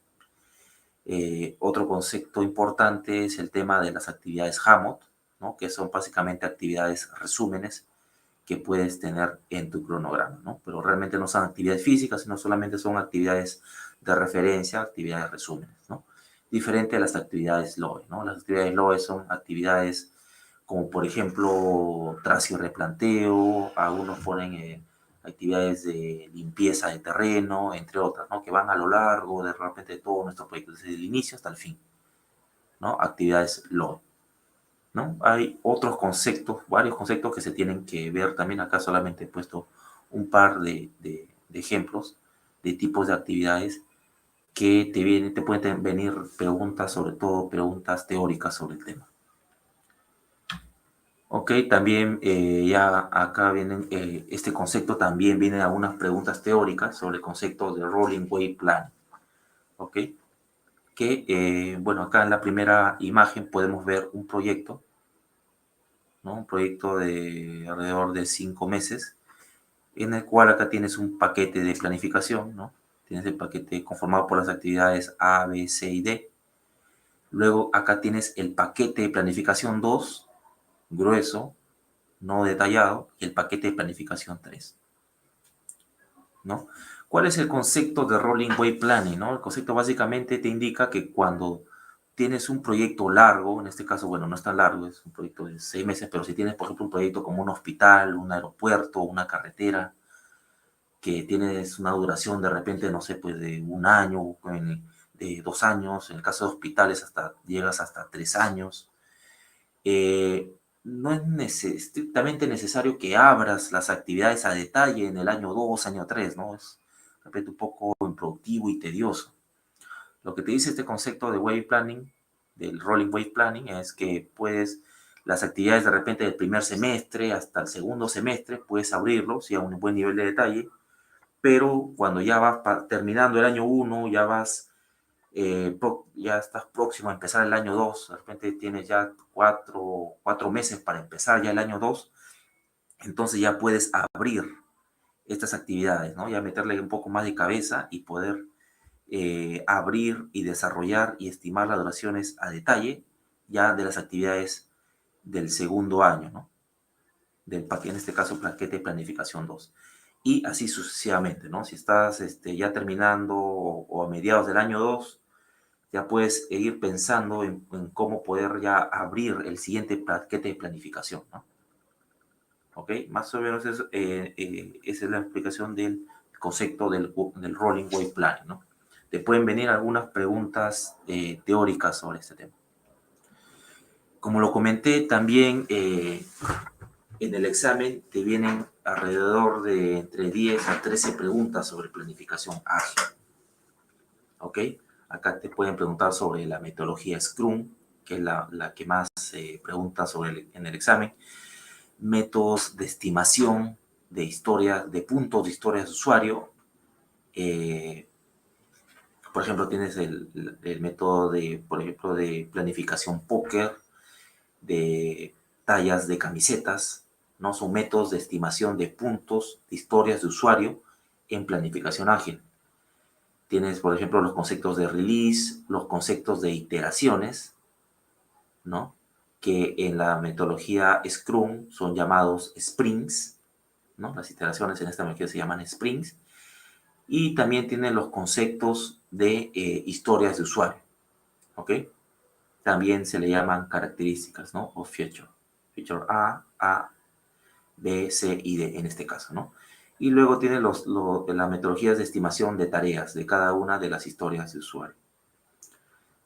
Speaker 2: Otro concepto importante es el tema de las actividades Hammond, ¿no? Que son básicamente actividades resúmenes que puedes tener en tu cronograma, ¿no? Pero realmente no son actividades físicas, sino solamente son actividades de referencia, actividades resúmenes, ¿no? Diferente a las actividades LOE, ¿no? Las actividades LOE son actividades como, por ejemplo, tracio y replanteo, algunos ponen actividades de limpieza de terreno, entre otras, ¿no? Que van a lo largo de repente de todo nuestro proyecto, desde el inicio hasta el fin, ¿no? Actividades LOE. ¿No? Hay otros conceptos, varios conceptos que se tienen que ver también. Acá solamente he puesto un par de ejemplos de tipos de actividades que te pueden venir preguntas, sobre todo preguntas teóricas sobre el tema. Ok, también ya acá vienen, este concepto también viene algunas preguntas teóricas sobre el concepto de Rolling Wave Plan. Ok, que bueno, acá en la primera imagen podemos ver un proyecto, ¿no? Un proyecto de alrededor de 5 meses, en el cual acá tienes un paquete de planificación, ¿no? Tienes el paquete conformado por las actividades A, B, C y D. Luego acá tienes el paquete de planificación 2, grueso, no detallado, y el paquete de planificación 3, ¿no? ¿Cuál es el concepto de Rolling Wave Planning, no? El concepto básicamente te indica que cuando tienes un proyecto largo, en este caso, bueno, no es tan largo, es un proyecto de 6 meses, pero si tienes, por ejemplo, un proyecto como un hospital, un aeropuerto, una carretera, que tienes una duración de repente, no sé, pues de un año, de 2 años, en el caso de hospitales llegas hasta 3 años, no es estrictamente necesario que abras las actividades a detalle en el año 2, año 3, ¿no? Es de repente un poco improductivo y tedioso. Lo que te dice este concepto de wave planning, del rolling wave planning, es que puedes, las actividades de repente del primer semestre hasta el segundo semestre, puedes abrirlo, si a un buen nivel de detalle, pero cuando ya vas terminando el año 1, ya estás próximo a empezar el año 2, de repente tienes ya 4 meses para empezar ya el año 2, entonces ya puedes abrir estas actividades, ¿no? Ya meterle un poco más de cabeza y poder abrir y desarrollar y estimar las duraciones a detalle ya de las actividades del segundo año, ¿no? En este caso, paquete de planificación 2. Y así sucesivamente, ¿no? Si estás ya terminando o a mediados del año 2, ya puedes ir pensando en cómo poder ya abrir el siguiente paquete de planificación, ¿no? ¿Ok? Más o menos esa es la explicación del concepto del Rolling Wave Planning, ¿no? Te pueden venir algunas preguntas teóricas sobre este tema. Como lo comenté, también en el examen te vienen alrededor de entre 10 a 13 preguntas sobre planificación ágil. ¿Ok? Acá te pueden preguntar sobre la metodología Scrum, que es la que más pregunta en el examen. Métodos de estimación de historia, de puntos de historias de usuario. Por ejemplo, tienes el método por ejemplo, de planificación póker, de tallas de camisetas, ¿no? Son métodos de estimación de puntos de historias de usuario en planificación ágil. Tienes, por ejemplo, los conceptos de release, los conceptos de iteraciones, ¿no? Que en la metodología Scrum son llamados sprints, ¿no? Las iteraciones en esta metodología se llaman sprints. Y también tiene los conceptos de historias de usuario, ¿ok? También se le llaman características, ¿no? O feature. Feature A, B, C y D en este caso, ¿no? Y luego tiene las metodologías de estimación de tareas de cada una de las historias de usuario.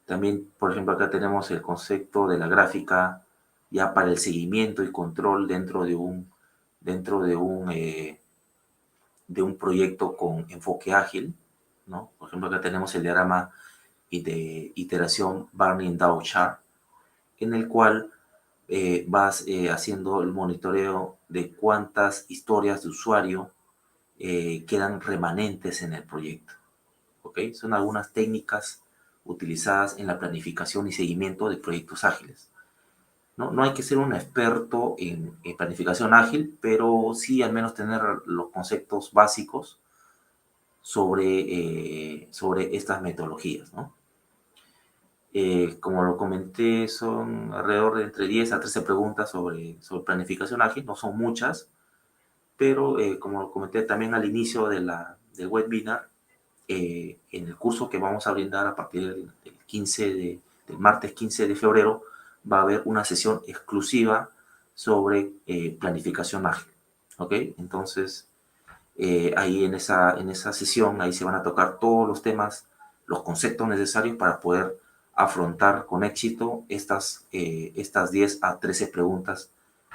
Speaker 2: También, por ejemplo, acá tenemos el concepto de la gráfica ya para el seguimiento y control dentro de un proyecto con enfoque ágil, ¿no? Por ejemplo, acá tenemos el diagrama de iteración Barney-Dow Chart, en el cual vas haciendo el monitoreo de cuántas historias de usuario quedan remanentes en el proyecto. ¿Ok? Son algunas técnicas utilizadas en la planificación y seguimiento de proyectos ágiles. No hay que ser un experto en planificación ágil, pero sí al menos tener los conceptos básicos sobre estas metodologías, ¿no? Como lo comenté, son alrededor de entre 10 a 13 preguntas sobre planificación ágil, no son muchas, pero como lo comenté también al inicio del webinar, en el curso que vamos a brindar a partir del martes 15 de febrero, va a haber una sesión exclusiva sobre planificación ágil, ¿ok? Entonces, ahí en esa sesión, ahí se van a tocar todos los temas, los conceptos necesarios para poder afrontar con éxito estas 10 a 13 preguntas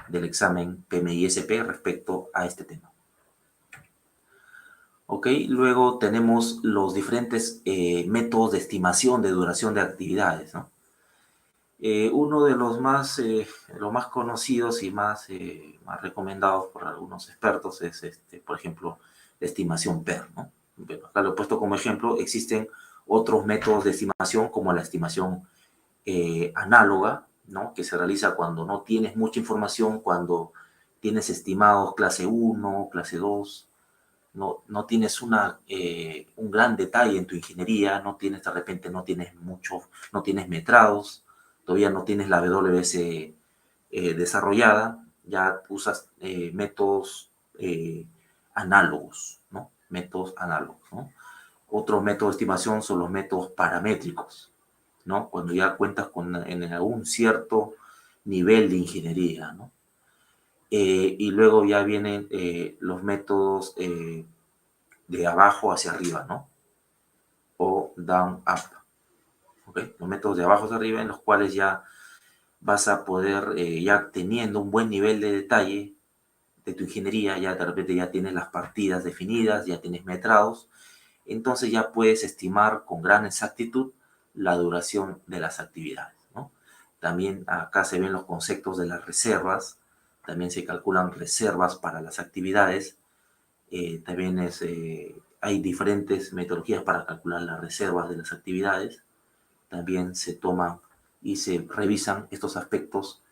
Speaker 2: del examen PMI-SP respecto a este tema. Ok, luego tenemos los diferentes métodos de estimación de duración de actividades, ¿no? Uno de los más conocidos y más recomendados por algunos expertos es, por ejemplo, la estimación PER, ¿no? Bueno, acá lo he puesto como ejemplo. Existen otros métodos de estimación como la estimación análoga, ¿no? Que se realiza cuando no tienes mucha información, cuando tienes estimados clase 1, clase 2, no tienes un gran detalle en tu ingeniería, de repente no tienes no tienes metrados, todavía no tienes la WS desarrollada, ya usas métodos análogos, ¿no? métodos análogos, ¿no? Otro método de estimación son los métodos paramétricos, ¿no? Cuando ya cuentas en algún cierto nivel de ingeniería, ¿no? Y luego ya vienen los métodos de abajo hacia arriba, ¿no? O down up, ¿ok? Los métodos de abajo hacia arriba en los cuales ya vas a poder, ya teniendo un buen nivel de detalle de tu ingeniería, ya de repente ya tienes las partidas definidas, ya tienes metrados, entonces ya puedes estimar con gran exactitud la duración de las actividades, ¿no? También acá se ven los conceptos de las reservas, también se calculan reservas para las actividades, también hay diferentes metodologías para calcular las reservas de las actividades, también se toman y se revisan estos aspectos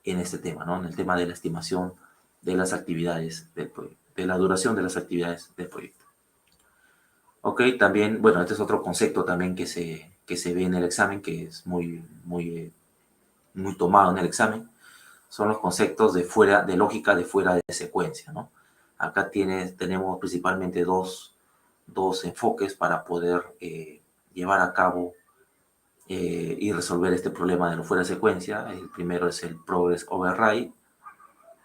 Speaker 2: en este tema, ¿no? En el tema de la estimación de las actividades del proyecto, de la duración de las actividades del proyecto. Ok, también, bueno, este es otro concepto también que se ve en el examen, que es muy tomado en el examen, son los conceptos de lógica de fuera de secuencia, ¿no? Acá tenemos principalmente dos enfoques para poder llevar a cabo y resolver este problema de lo fuera de secuencia. El primero es el Progress Override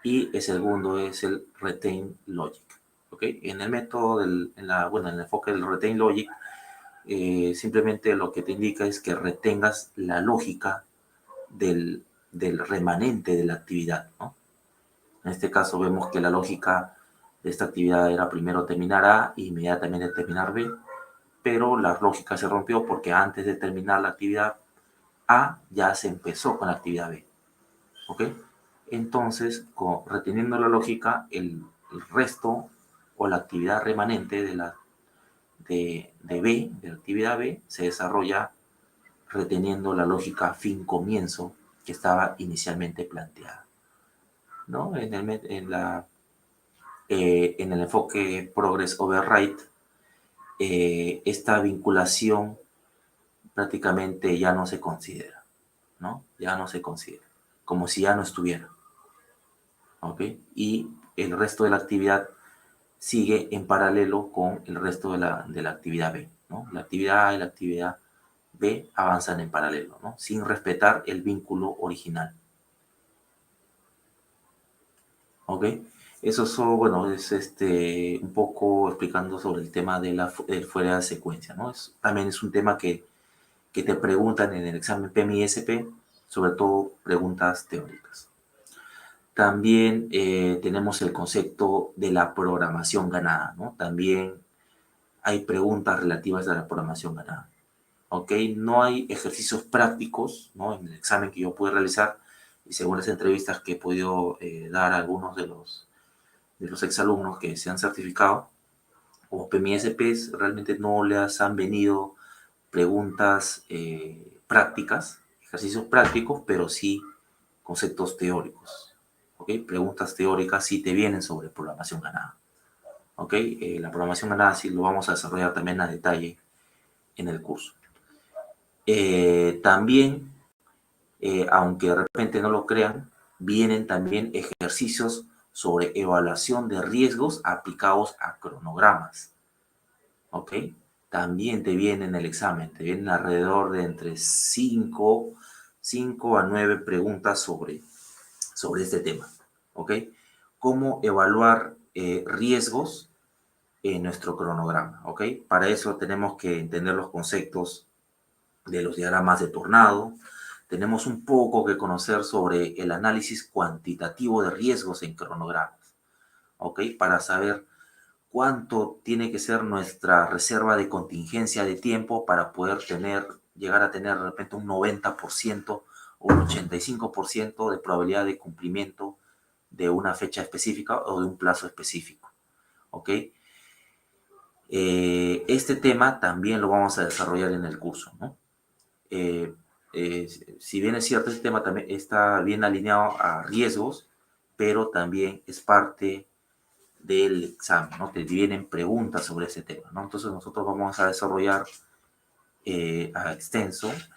Speaker 2: y el segundo es el Retain Logic. ¿Okay? En el método, en el enfoque del Retain Logic, simplemente lo que te indica es que retengas la lógica del remanente de la actividad, ¿no? En este caso vemos que la lógica de esta actividad era primero terminar A e inmediatamente terminar B, pero la lógica se rompió porque antes de terminar la actividad A ya se empezó con la actividad B. ¿Ok? Entonces, reteniendo la lógica, el resto o la actividad remanente de B, de la actividad B, se desarrolla reteniendo la lógica fin-comienzo que estaba inicialmente planteada, ¿no? En el enfoque Progress Override, esta vinculación prácticamente ya no se considera, ¿no? Ya no se considera, como si ya no estuviera, ¿ok? Y el resto de la actividad sigue en paralelo con el resto de la actividad B, ¿no? La actividad A y la actividad B avanzan en paralelo, ¿no? Sin respetar el vínculo original, ¿ok? Eso bueno, es un poco explicando sobre el tema de del fuera de secuencia, ¿no? También es un tema que te preguntan en el examen PMI-SP, sobre todo preguntas teóricas. También tenemos el concepto de la programación ganada, ¿no? También hay preguntas relativas a la programación ganada, ¿ok? No hay ejercicios prácticos, ¿no? En el examen que yo pude realizar y según las entrevistas que he podido dar a algunos de los exalumnos que se han certificado, como PMI-SP, realmente no les han venido preguntas prácticas, ejercicios prácticos, pero sí conceptos teóricos. ¿Ok? Preguntas teóricas sí te vienen sobre programación ganada. ¿Ok? La programación ganada sí lo vamos a desarrollar también a detalle en el curso. También, aunque de repente no lo crean, vienen también ejercicios sobre evaluación de riesgos aplicados a cronogramas. ¿Ok? También te vienen en el examen, te vienen alrededor de entre 5 a 9 preguntas sobre este tema. ¿Ok? ¿Cómo evaluar riesgos en nuestro cronograma? ¿Ok? Para eso tenemos que entender los conceptos de los diagramas de tornado. Tenemos un poco que conocer sobre el análisis cuantitativo de riesgos en cronogramas. ¿Ok? Para saber cuánto tiene que ser nuestra reserva de contingencia de tiempo para poder llegar a tener de repente un 90% o un 85% de probabilidad de cumplimiento de una fecha específica o de un plazo específico. ¿Ok? Este tema también lo vamos a desarrollar en el curso, ¿no? Si bien es cierto, este tema también está bien alineado a riesgos, pero también es parte del examen, ¿no? Te vienen preguntas sobre ese tema, ¿no? Entonces nosotros vamos a desarrollar a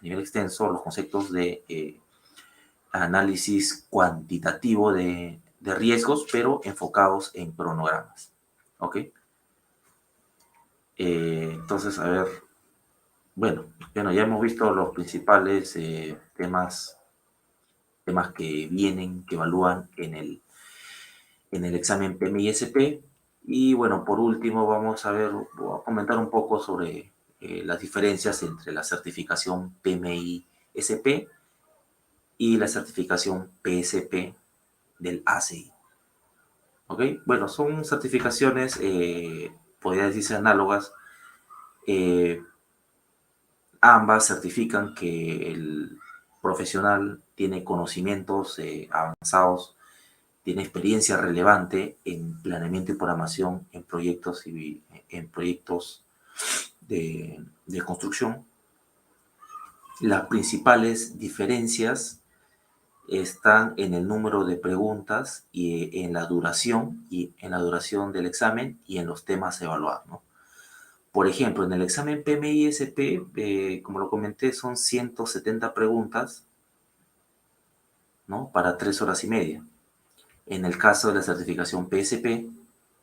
Speaker 2: nivel extenso, los conceptos de análisis cuantitativo de riesgos, pero enfocados en cronogramas, ¿ok? Entonces, a ver, bueno, ya hemos visto los principales temas que vienen, que evalúan en el examen PMI-SP. Y bueno, por último vamos a ver, voy a comentar un poco sobre las diferencias entre la certificación PMI-SP y la certificación PSP del ACI. ¿Ok? Bueno, son certificaciones, podría decirse análogas. Eh, Ambas certifican que el profesional tiene conocimientos avanzados, tiene experiencia relevante en planeamiento y programación en proyectos de construcción. Las principales diferencias están en el número de preguntas y en la duración del examen y en los temas evaluados, ¿no? Por ejemplo, en el examen PMI-SP, como lo comenté, son 170 preguntas, ¿no? Para 3 horas y media. En el caso de la certificación PSP,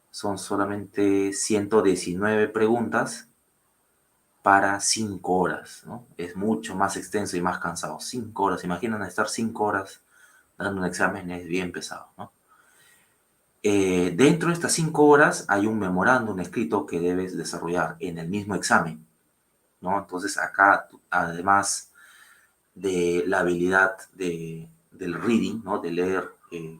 Speaker 2: son solamente 119 preguntas para 5 horas, ¿no? Es mucho más extenso y más cansado. 5 horas, imaginen estar 5 horas dando un examen, es bien pesado, ¿no? Dentro de estas 5 horas hay un memorándum escrito que debes desarrollar en el mismo examen, ¿no? Entonces acá, además de la habilidad del reading, ¿no? De leer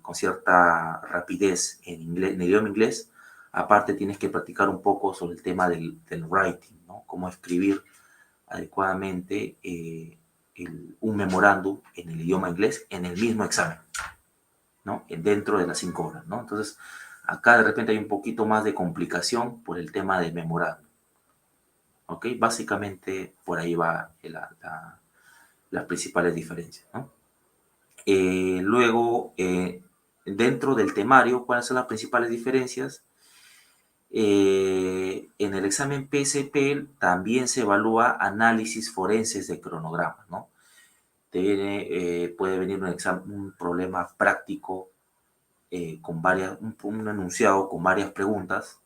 Speaker 2: con cierta rapidez en idioma inglés, aparte tienes que practicar un poco sobre el tema del writing, ¿no? Cómo escribir adecuadamente un memorándum en el idioma inglés en el mismo examen, ¿no? Dentro de las 5 horas, ¿no? Entonces, acá de repente hay un poquito más de complicación por el tema del memorándum, ¿ok? Básicamente por ahí va las principales diferencias, ¿no? Luego, dentro del temario, ¿cuáles son las principales diferencias? En el examen PSP también se evalúa análisis forenses de cronogramas, ¿no? Puede venir un problema práctico con un enunciado con varias preguntas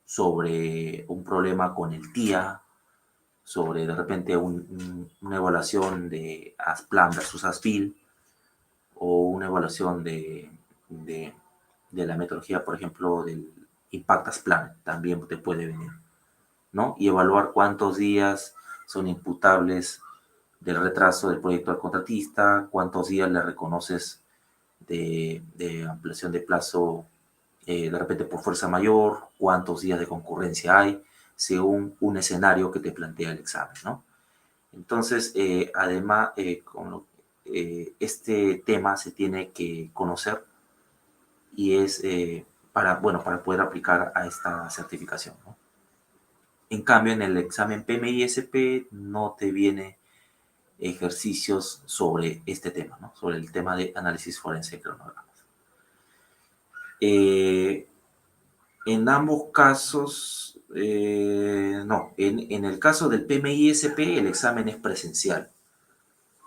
Speaker 2: sobre un problema con el TIA, sobre de repente una evaluación de ASPLAN versus ASFIL, o una evaluación de, de la metodología, por ejemplo, del Impact ASPLAN, también te puede venir, ¿no? Y evaluar cuántos días son imputables del retraso del proyecto al contratista, cuántos días le reconoces de ampliación de plazo, de repente por fuerza mayor, cuántos días de concurrencia hay, según un escenario que te plantea el examen, ¿no? Entonces, además, este tema se tiene que conocer y es bueno, para poder aplicar a esta certificación, ¿no? En cambio, en el examen PMI-SP no te viene ejercicios sobre este tema, ¿no? Sobre el tema de análisis forense de cronogramas. En ambos casos, no, en el caso del PMI-SP el examen es presencial,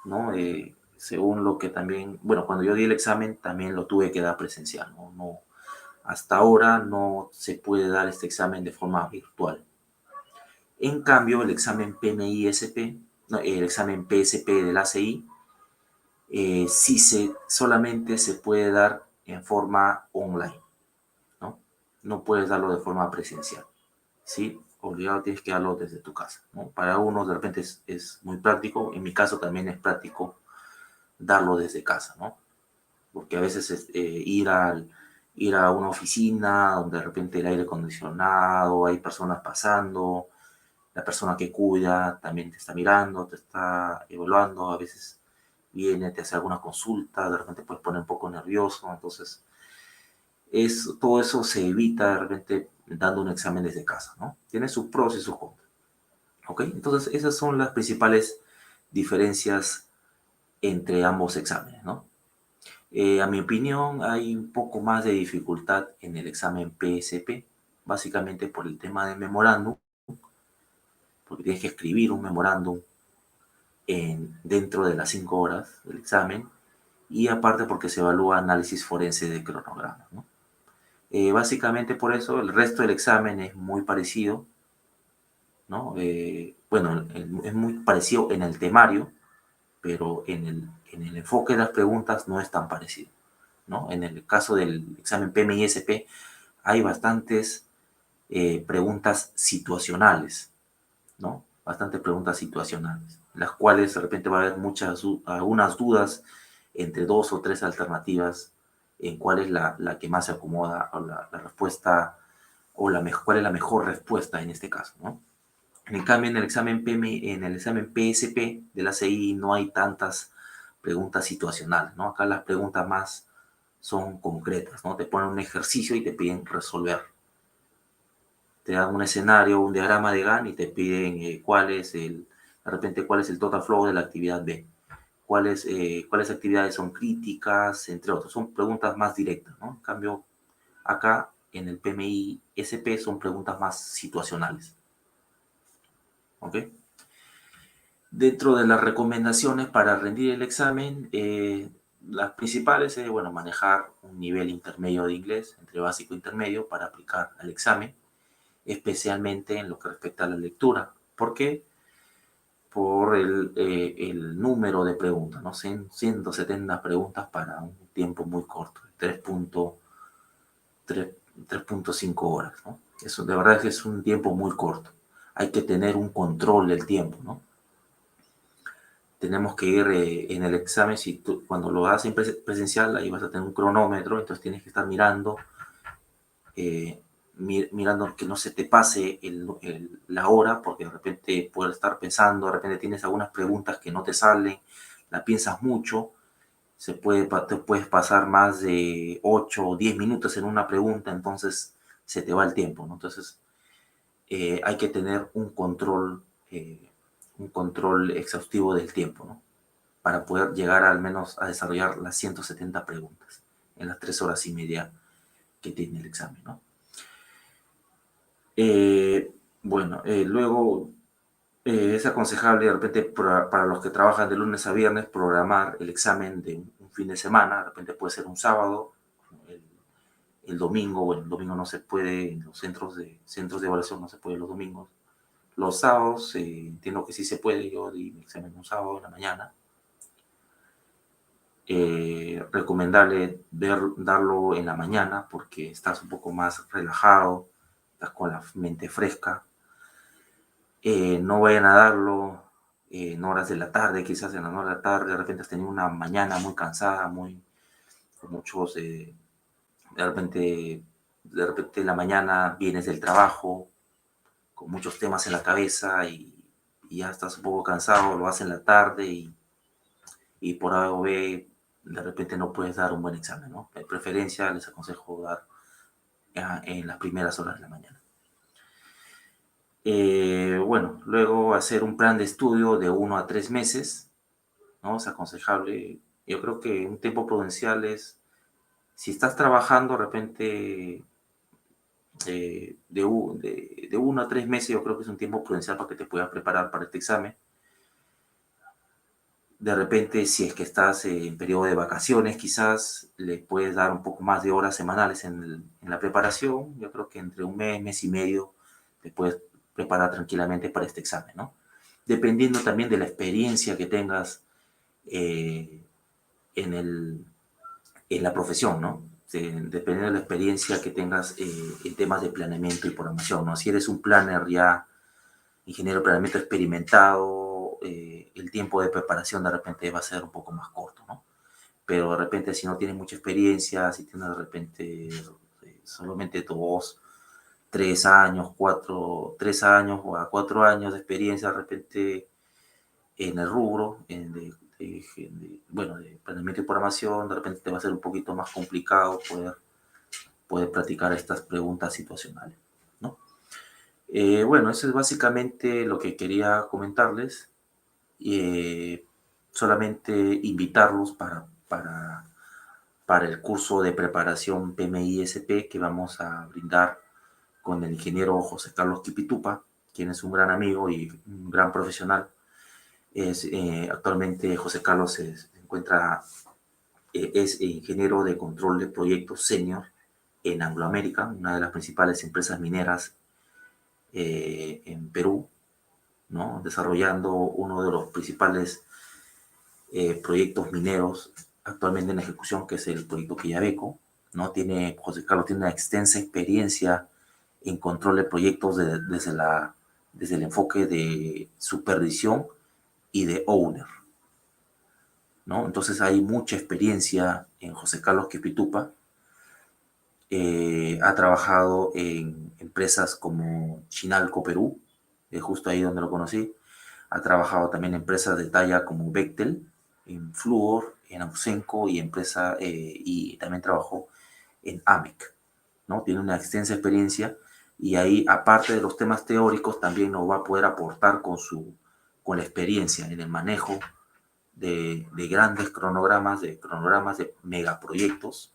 Speaker 2: ¿no? Según lo que también, bueno, cuando yo di el examen también lo tuve que dar presencial, ¿no? Hasta ahora no se puede dar este examen de forma virtual. En cambio, el examen PMI-SP, no, el examen PSP del ACI, sí solamente se puede dar en forma online, ¿no? No puedes darlo de forma presencial, ¿sí? Obligado tienes que darlo desde tu casa, ¿no? Para unos de repente es muy práctico, en mi caso también es práctico darlo desde casa, ¿no? Porque a veces ir a una oficina donde de repente el aire acondicionado, hay personas pasando, la persona que cuida también te está mirando, te está evaluando, a veces viene, te hace alguna consulta, de repente puedes poner un poco nervioso, entonces todo eso se evita de repente dando un examen desde casa, ¿no? Tiene sus pros y sus contras, ¿ok? Entonces esas son las principales diferencias entre ambos exámenes, ¿no? A mi opinión, hay un poco más de dificultad en el examen PSP, básicamente por el tema del memorándum, porque tienes que escribir un memorándum dentro de las 5 horas del examen, y aparte porque se evalúa análisis forense de cronogramas, ¿no? Básicamente por eso el resto del examen es muy parecido, ¿no? Bueno, es muy parecido en el temario, pero en el enfoque de las preguntas no es tan parecido, ¿no? En el caso del examen PMI-SP hay bastantes preguntas situacionales, ¿no? Bastantes preguntas situacionales, las cuales de repente va a haber algunas dudas entre dos o tres alternativas en cuál es la que más se acomoda o la respuesta o cuál es la mejor respuesta en este caso, ¿no? En cambio, en el examen en el examen PSP de la CI no hay tantas preguntas situacionales, ¿no? Acá las preguntas más son concretas, ¿no? Te ponen un ejercicio y te piden resolver. Te dan un escenario, un diagrama de Gantt y te piden de repente, cuál es el total flow de la actividad B. Cuáles actividades son críticas, entre otros. Son preguntas más directas, ¿no? En cambio, acá en el PMI SP son preguntas más situacionales. ¿Ok? Dentro de las recomendaciones para rendir el examen, las principales es, bueno, manejar un nivel intermedio de inglés, entre básico e intermedio, para aplicar al examen, especialmente en lo que respecta a la lectura. ¿Por qué? Por el número de preguntas, ¿no? 170 preguntas para un tiempo muy corto, 3.5 horas, ¿no? Eso de verdad es que es un tiempo muy corto. Hay que tener un control del tiempo, ¿no? Tenemos que ir en el examen, si tú, cuando lo haces presencial, ahí vas a tener un cronómetro, entonces tienes que estar mirando, mirando que no se te pase la hora, porque de repente puedes estar pensando, de repente tienes algunas preguntas que no te salen, la piensas mucho, te puedes pasar más de 8 o 10 minutos en una pregunta, entonces se te va el tiempo, ¿no? Entonces hay que tener un control exhaustivo del tiempo, ¿no? Para poder llegar al menos a desarrollar las 170 preguntas en las 3 horas y media que tiene el examen, ¿no? Bueno, luego es aconsejable de repente para los que trabajan de lunes a viernes programar el examen de un fin de semana, de repente puede ser un sábado, el, el domingo, bueno, el domingo no se puede, en los centros de evaluación no se puede los domingos. Los sábados, entiendo que sí se puede, yo di mi examen un sábado en la mañana. Recomendable darlo en la mañana porque estás un poco más relajado, estás con la mente fresca. No vayan a darlo en horas de la tarde, quizás en las horas de la tarde, de repente has tenido una mañana muy cansada, con muchos, de repente en la mañana vienes del trabajo con muchos temas en la cabeza y ya estás un poco cansado, lo haces en la tarde y por algo B de repente no puedes dar un buen examen, ¿no? De preferencia les aconsejo dar en las primeras horas de la mañana. Bueno, luego hacer un plan de estudio de 1 a 3 meses, ¿no? Es aconsejable. Yo creo que un tiempo prudencial es, si estás trabajando de repente de 1 a 3 meses, yo creo que es un tiempo prudencial para que te puedas preparar para este examen. De repente, si es que estás en periodo de vacaciones, quizás le puedes dar un poco más de horas semanales en la preparación. Yo creo que entre un mes, mes y medio, te puedes preparar tranquilamente para este examen, ¿no? Dependiendo también de la experiencia que tengas eh, en, en la profesión, ¿no? Dependiendo de la experiencia que tengas en temas de planeamiento y programación, ¿no? Si eres un planner ya, ingeniero de planeamiento experimentado, el tiempo de preparación de repente va a ser un poco más corto, ¿no? Pero de repente si no tienes mucha experiencia, si tienes de repente solamente 2, 3 años, 3 años o a 4 años de experiencia de repente en el rubro, bueno, de planeamiento y programación, de repente te va a ser un poquito más complicado poder practicar estas preguntas situacionales, ¿no? Bueno, eso es básicamente lo que quería comentarles. Eh, Solamente invitarlos para el curso de preparación PMI-SP que vamos a brindar con el ingeniero José Carlos Quipitupa, quien es un gran amigo y un gran profesional. Actualmente José Carlos se encuentra, es ingeniero de control de proyectos senior en Anglo American, una de las principales empresas mineras en Perú. ¿no? Desarrollando uno de los principales proyectos mineros actualmente en ejecución, que es el proyecto Quillabeco, ¿no? José Carlos tiene una extensa experiencia en control de proyectos desde el enfoque de supervisión y de owner, ¿no? Entonces hay mucha experiencia en José Carlos Quepitupa. Ha trabajado en empresas como Chinalco Perú, justo ahí donde lo conocí. Ha trabajado también en empresas de talla como Bechtel, en Fluor, en Ausenco y también trabajó en AMEC, ¿no? Tiene una extensa experiencia y ahí, aparte de los temas teóricos, también nos va a poder aportar con la experiencia en el manejo de grandes cronogramas de megaproyectos,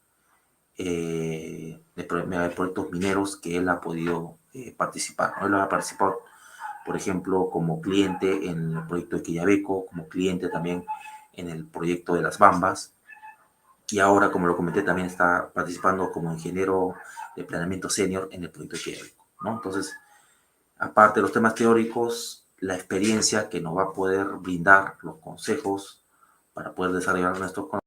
Speaker 2: megaproyectos mineros que él ha podido participar, ¿no? Él ha participado, por ejemplo, como cliente en el proyecto de Quillabeco, como cliente también en el proyecto de Las Bambas, y ahora, como lo comenté, también está participando como ingeniero de planeamiento senior en el proyecto de Quillabeco, ¿no? Entonces, aparte de los temas teóricos, la experiencia que nos va a poder brindar, los consejos para poder desarrollar nuestros conocimientos.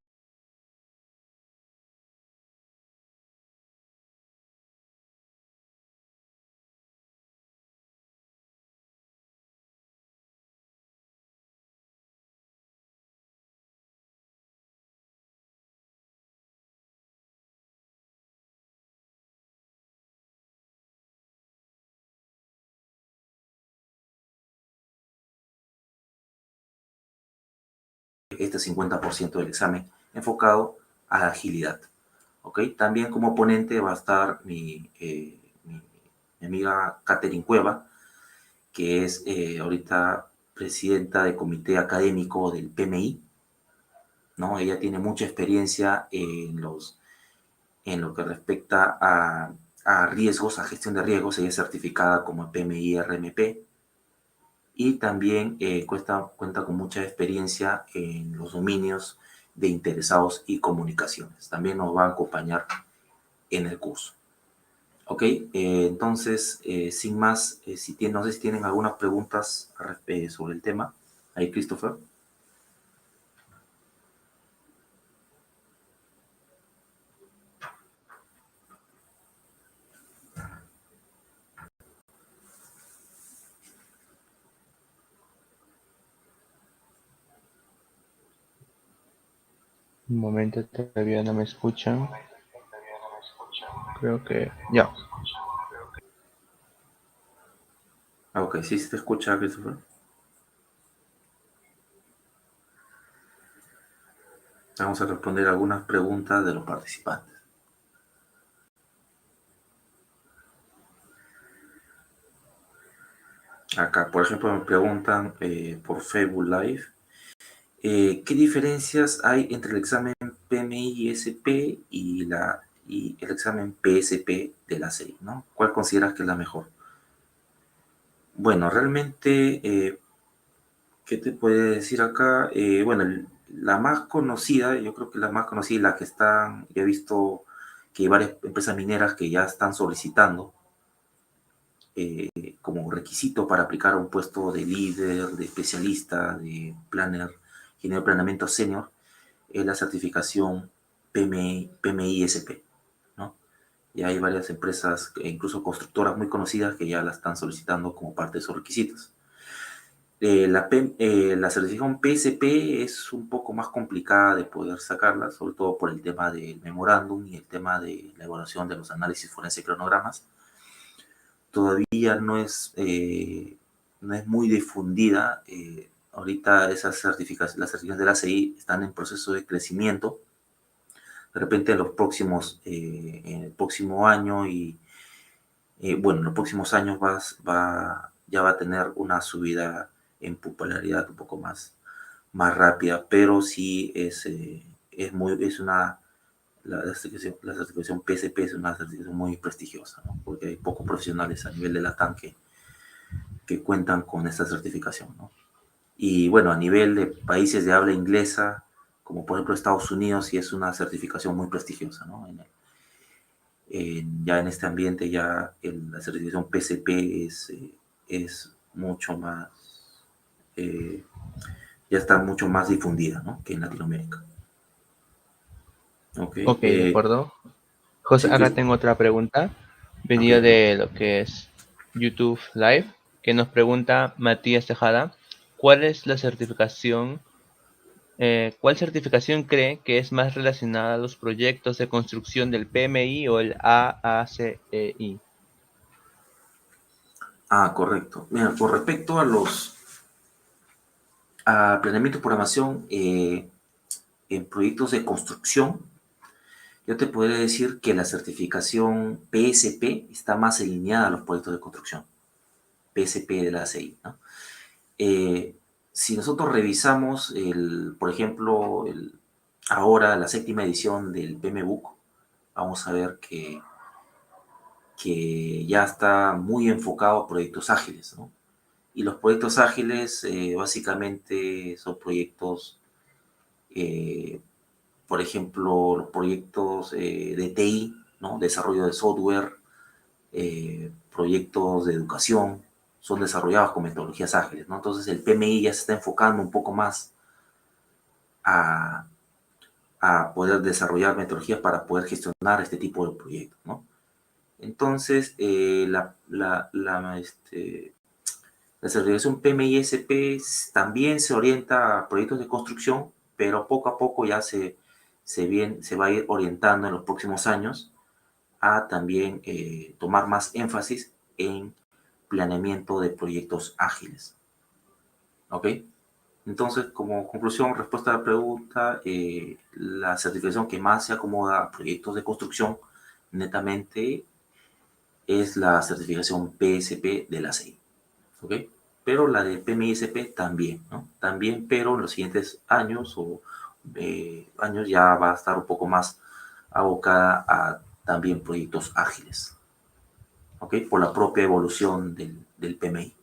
Speaker 2: Este 50% del examen enfocado a la agilidad. ¿Ok? También como ponente va a estar mi amiga Catherine Cueva, que es ahorita presidenta del comité académico del PMI, ¿no? Ella tiene mucha experiencia en lo que respecta a riesgos, a gestión de riesgos. Ella es certificada como PMI RMP y también cuenta con mucha experiencia en los dominios de interesados y comunicaciones. También nos va a acompañar en el curso. Ok, entonces, sin más, no sé si tienen algunas preguntas sobre el tema. Ahí, Christopher.
Speaker 1: Un momento, todavía no me escuchan. Creo que ya.
Speaker 2: Ok, sí se te escucha, Christopher. Vamos a responder algunas preguntas de los participantes. Acá, por ejemplo, me preguntan por Facebook Live, ¿qué diferencias hay entre el examen PMI-SP y el examen PSP de la CEI, ¿no? ¿Cuál consideras que es la mejor? Bueno, realmente, ¿qué te puede decir acá? Bueno, la más conocida, yo creo que la más conocida y la que están, yo he visto que hay varias empresas mineras que ya están solicitando como requisito para aplicar a un puesto de líder, de especialista, de planner, ingeniero de planeamiento senior, es la certificación PMI-SP, ¿no? Ya hay varias empresas, incluso constructoras muy conocidas, que ya la están solicitando como parte de sus requisitos. La certificación PSP es un poco más complicada de poder sacarla, sobre todo por el tema del memorándum y el tema de la evaluación de los análisis forenses y cronogramas. Todavía no es muy difundida. Ahorita las certificaciones de la CI están en proceso de crecimiento. De repente en el próximo año bueno, en los próximos años ya va a tener una subida en popularidad un poco más rápida, pero sí la certificación PSP es una certificación muy prestigiosa, ¿no? Porque hay pocos profesionales a nivel de la TAN que cuentan con esta certificación, ¿no? Y bueno, a nivel de países de habla inglesa, como por ejemplo Estados Unidos, sí es una certificación muy prestigiosa, ¿no? Ya en este ambiente, la certificación PCP es mucho más. ya está mucho más difundida, ¿no?, que en Latinoamérica. Ok,
Speaker 1: Ok, de acuerdo. José,
Speaker 2: sí,
Speaker 1: acá tengo otra pregunta,
Speaker 2: ok.
Speaker 1: venida de lo que es YouTube Live, que nos pregunta Matías Tejada, ¿cuál es la certificación, cuál certificación cree que es más relacionada a los proyectos de construcción del PMI o el AACEI?
Speaker 2: Ah, correcto. Mira, con respecto a planeamiento y programación en proyectos de construcción, yo te podría decir que la certificación PSP está más alineada a los proyectos de construcción, PSP de la ACI, ¿no? Eh, si nosotros revisamos, por ejemplo, ahora la séptima edición del PMBOK, vamos a ver que ya está muy enfocado a proyectos ágiles, ¿no? Y los proyectos ágiles básicamente son proyectos, eh, por ejemplo, los proyectos de TI, ¿no?, desarrollo de software, proyectos de educación, son desarrollados con metodologías ágiles, ¿no? Entonces el PMI ya se está enfocando un poco más a, a poder desarrollar metodologías para poder gestionar este tipo de proyectos, ¿no? Entonces, la certificación PMI-SP también se orienta a proyectos de construcción, pero poco a poco ya se va a ir orientando en los próximos años a también tomar más énfasis en planeamiento de proyectos ágiles. ¿Ok? Entonces, como conclusión, respuesta a la pregunta, la certificación que más se acomoda a proyectos de construcción netamente es la certificación PSP de la CI. ¿Ok? Pero la de PMISP también, ¿no? También, pero en los siguientes años años ya va a estar un poco más abocada a también proyectos ágiles, ¿ok? Por la propia evolución del PMI,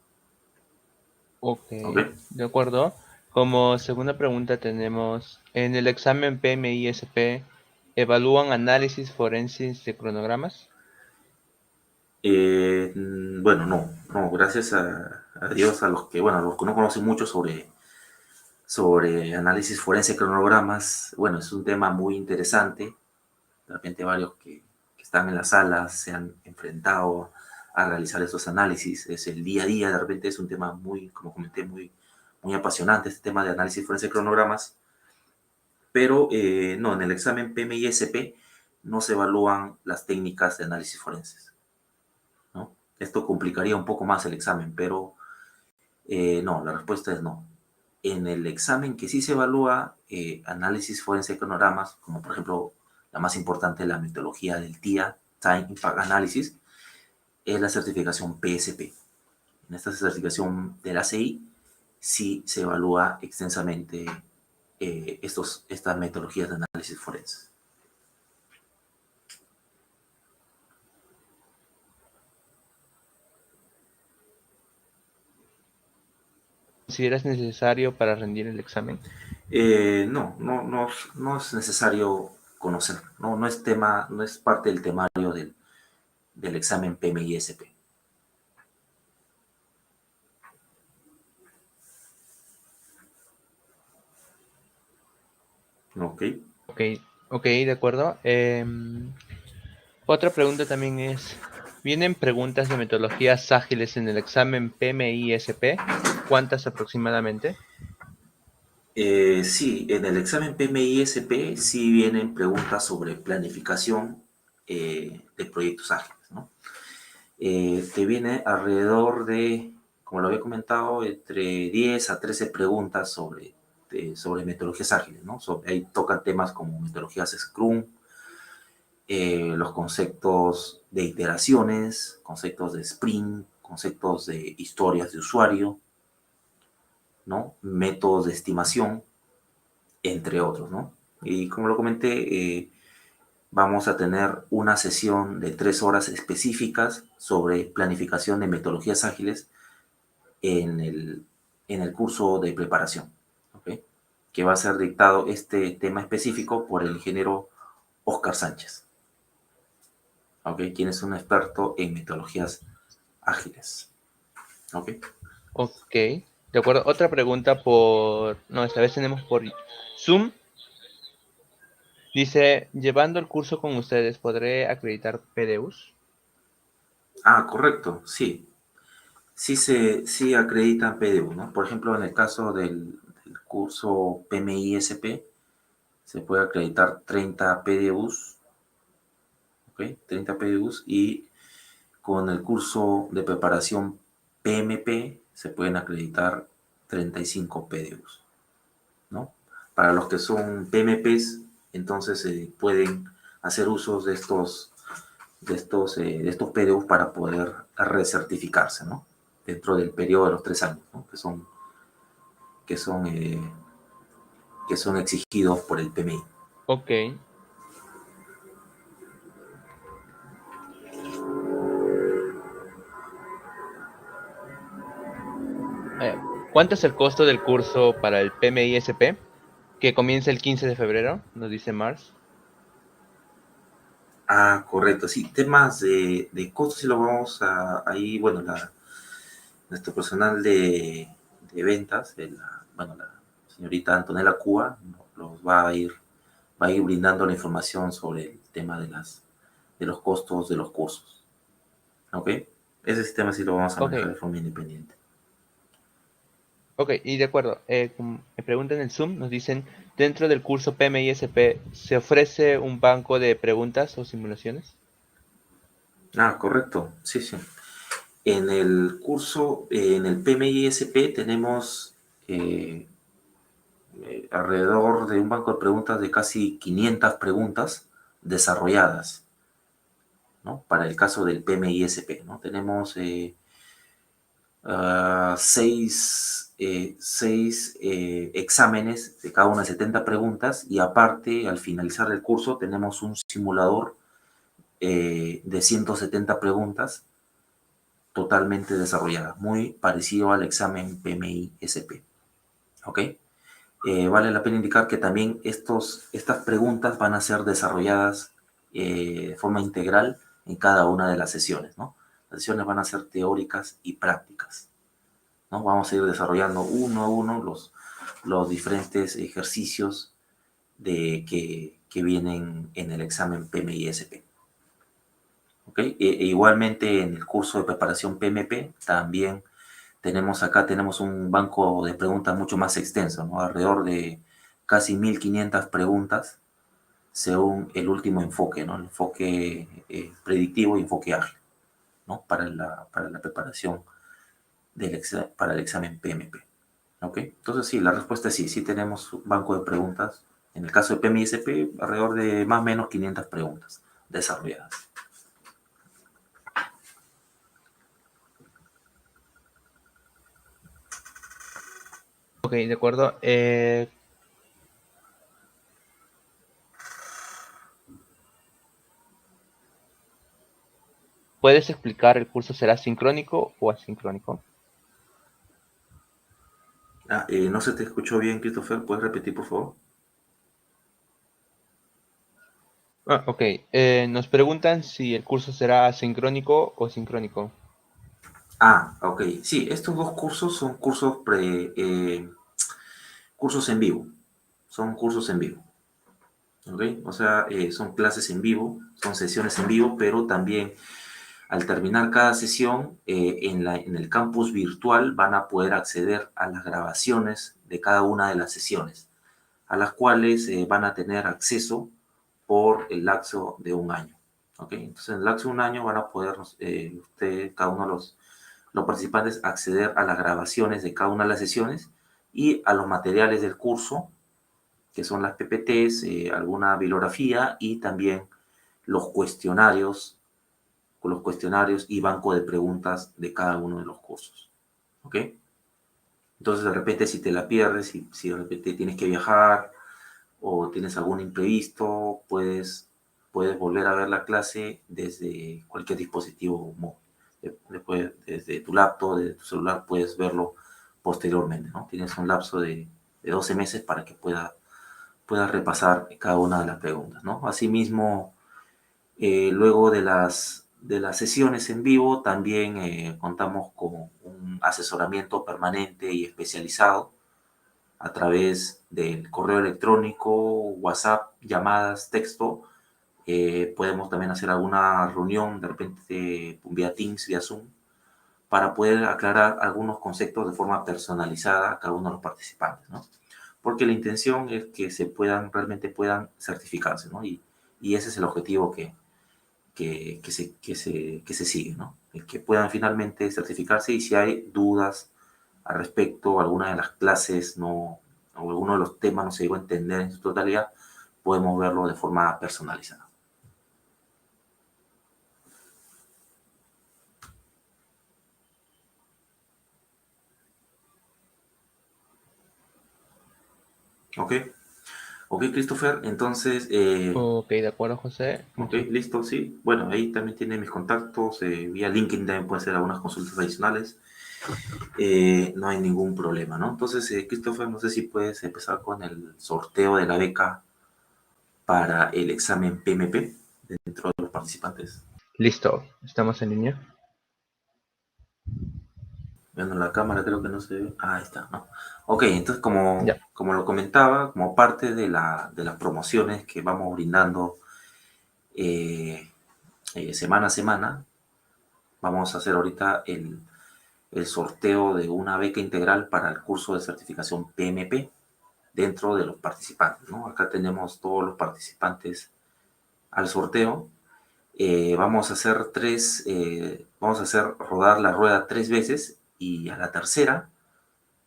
Speaker 1: Ok,
Speaker 2: ¿ok?
Speaker 1: de acuerdo. Como segunda pregunta tenemos, en el examen PMI-SP, ¿evalúan análisis forenses de cronogramas?
Speaker 2: Bueno, no, gracias a Dios, a los que no conocen mucho sobre análisis forense de cronogramas, bueno, es un tema muy interesante. De repente varios que están en la sala se han enfrentado a realizar esos análisis. Es el día a día, de repente es un tema muy, como comenté, muy apasionante, este tema de análisis forense de cronogramas. Pero no, en el examen PMI-SP no se evalúan las técnicas de análisis forenses, ¿no? Esto complicaría un poco más el examen, pero no, la respuesta es no. En el examen que sí se evalúa análisis forense de cronogramas, como por ejemplo la más importante, la metodología del TIA, Time Impact Analysis, es la certificación PSP. En esta certificación de la CI sí se evalúa extensamente estas metodologías de análisis forense.
Speaker 1: ¿Consideras necesario para rendir el examen?
Speaker 2: No es necesario conocer, no es tema, no es parte del temario del examen PMI-SP. Ok.
Speaker 1: Ok, ok, de acuerdo. Otra pregunta también es, ¿vienen preguntas de metodologías ágiles en el examen PMI-SP? ¿Cuántas aproximadamente?
Speaker 2: Sí, en el examen PMI-SP sí vienen preguntas sobre planificación de proyectos ágiles, ¿no? Te viene alrededor de, como lo había comentado, entre 10 a 13 preguntas sobre metodologías ágiles, ¿no? Ahí tocan temas como metodologías Scrum, los conceptos de iteraciones, conceptos de sprint, conceptos de historias de usuario, ¿no? Métodos de estimación, entre otros, ¿no? Y como lo comenté, vamos a tener una sesión de 3 horas específicas sobre planificación de metodologías ágiles en el curso de preparación, ¿ok? Que va a ser dictado este tema específico por el ingeniero Oscar Sánchez, ¿ok? Quien es un experto en metodologías ágiles, ¿ok?
Speaker 1: Ok, de De acuerdo, otra pregunta por... No, esta vez tenemos por Zoom. Dice, llevando el curso con ustedes, ¿podré acreditar PDUs?
Speaker 2: Ah, correcto, sí. Sí acreditan PDU, ¿no? Por ejemplo, en el caso del curso PMI-SP, se puede acreditar 30 PDUs, ¿ok? 30 PDUs y con el curso de preparación PMP se pueden acreditar 35 PDUs, ¿no? Para los que son PMPs, entonces pueden hacer usos de estos PDUs para poder recertificarse, ¿no? Dentro del periodo de los 3 años, ¿no? Que son, eh, que son exigidos por el PMI.
Speaker 1: Ok. ¿Cuánto es el costo del curso para el PMI-SP? Que comienza el 15 de febrero, nos dice Mars.
Speaker 2: Ah, correcto, sí, temas de costos sí lo vamos ahí, bueno, nuestro personal de ventas, la señorita Antonella Cuba, los va a ir brindando la información sobre el tema de los costos de los cursos, ¿ok? Ese sistema sí lo vamos a
Speaker 1: Ok,
Speaker 2: manejar de forma independiente.
Speaker 1: ok, y de acuerdo. Me preguntan en el Zoom, nos dicen, dentro del curso PMI-SP, ¿se ofrece un banco de preguntas o simulaciones?
Speaker 2: Ah, correcto, sí, sí. En el curso, en el PMI-SP tenemos eh, alrededor de un banco de preguntas de casi 500 preguntas desarrolladas, ¿no? Para el caso del PMI-SP, ¿no? Tenemos seis exámenes de cada una de 70 preguntas y aparte, al finalizar el curso, tenemos un simulador de 170 preguntas totalmente desarrollada, muy parecido al examen PMI-SP, ¿ok? Vale la pena indicar que también estas preguntas van a ser desarrolladas de forma integral en cada una de las sesiones, ¿no? Las sesiones van a ser teóricas y prácticas, ¿no? Vamos a ir desarrollando uno a uno los diferentes ejercicios que vienen en el examen PMI-SP. ¿Ok? Igualmente en el curso de preparación PMP también tenemos un banco de preguntas mucho más extenso, ¿no? Alrededor de casi 1500 preguntas según el último enfoque, ¿no? El enfoque predictivo y enfoque ágil, ¿no? Para la preparación para el examen PMP. ¿Ok? Entonces sí, la respuesta es sí, sí tenemos un banco de preguntas. En el caso de PMI-SP, alrededor de más o menos 500 preguntas desarrolladas.
Speaker 1: Ok, de acuerdo. ¿Puedes explicar el curso será sincrónico o asincrónico?
Speaker 2: No se te escuchó bien, Christopher. ¿Puedes repetir, por favor?
Speaker 1: Ok. Nos preguntan si el curso será asincrónico o sincrónico.
Speaker 2: Ok. Sí, estos dos cursos son cursos en vivo. Son cursos en vivo. ¿Ok? O sea, son clases en vivo, son sesiones en vivo, pero también al terminar cada sesión en el campus virtual van a poder acceder a las grabaciones de cada una de las sesiones, a las cuales van a tener acceso por el lapso de un año. ¿Ok? Entonces, en el lapso de un año van a poder cada uno de los participantes acceder a las grabaciones de cada una de las sesiones y a los materiales del curso, que son las PPTs, alguna bibliografía y también los cuestionarios, con los cuestionarios y banco de preguntas de cada uno de los cursos. ¿Ok? Entonces, de repente, si te la pierdes, si de repente tienes que viajar o tienes algún imprevisto, puedes volver a ver la clase desde cualquier dispositivo móvil. Después, desde tu laptop, desde tu celular, puedes verlo posteriormente, ¿no? Tienes un lapso de 12 meses para que puedas repasar cada una de las preguntas, ¿no? Asimismo, luego de las sesiones en vivo también contamos con un asesoramiento permanente y especializado a través del correo electrónico, WhatsApp, llamadas, texto. Podemos también hacer alguna reunión, de repente vía Teams, vía Zoom, para poder aclarar algunos conceptos de forma personalizada a cada uno de los participantes, ¿no? Porque la intención es que realmente puedan certificarse, ¿no? Y ese es el objetivo que se sigue, ¿no? El que puedan finalmente certificarse, y si hay dudas al respecto, alguna de las clases no, o alguno de los temas no se llegó a entender en su totalidad, podemos verlo de forma personalizada. ¿Ok? Ok, Christopher, entonces,
Speaker 1: Ok, de acuerdo, José.
Speaker 2: ok, listo, sí. Bueno, ahí también tiene mis contactos, vía LinkedIn también puede hacer algunas consultas adicionales. No hay ningún problema, ¿no? Entonces, Christopher, no sé si puedes empezar con el sorteo de la beca para el examen PMP dentro de los participantes.
Speaker 1: Listo, estamos en línea.
Speaker 2: Viendo la cámara, creo que no se ve. Ah, ahí está, ¿no? Ok, entonces
Speaker 1: Ya.
Speaker 2: como lo comentaba, como parte de las promociones que vamos brindando eh, semana a semana, vamos a hacer ahorita el sorteo de una beca integral para el curso de certificación PMP dentro de los participantes, ¿no? Acá tenemos todos los participantes al sorteo. Vamos a hacer rodar la rueda 3 veces, y a la tercera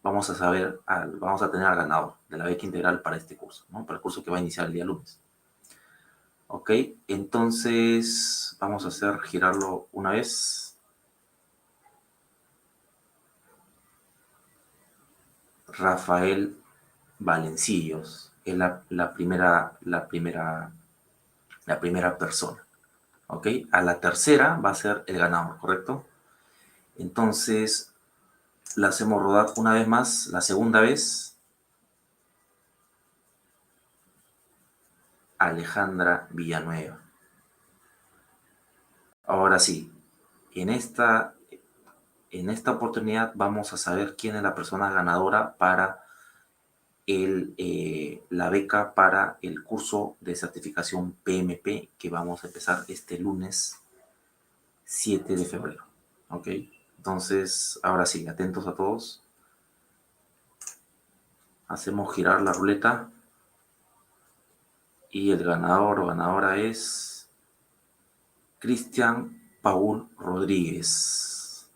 Speaker 2: vamos a tener al ganador de la beca integral para este curso, ¿no? Para el curso que va a iniciar el día lunes. Ok, entonces vamos a hacer girarlo una vez. Rafael Valencillos es la primera persona. Ok, a la tercera va a ser el ganador, ¿correcto? Entonces la hacemos rodar una vez más, la segunda vez, Alejandra Villanueva. Ahora sí, en esta, en esta oportunidad vamos a saber quién es la persona ganadora para la beca para el curso de certificación PMP que vamos a empezar este lunes 7 de febrero. ¿Ok? Entonces, ahora sí, atentos a todos. Hacemos girar la ruleta y el ganador o ganadora es Cristian Paul Rodríguez.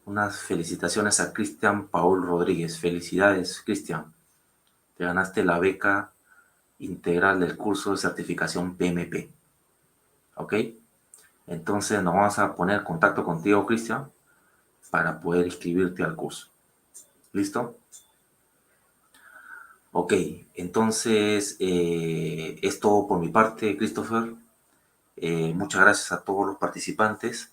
Speaker 2: Unas felicitaciones a Cristian Paul Rodríguez. Felicidades, Cristian. Te ganaste la beca integral del curso de certificación PMP. ¿Ok? Entonces nos vamos a poner en contacto contigo, Cristian, para poder inscribirte al curso. ¿Listo? Ok, entonces es todo por mi parte, Christopher. Muchas gracias a todos los participantes.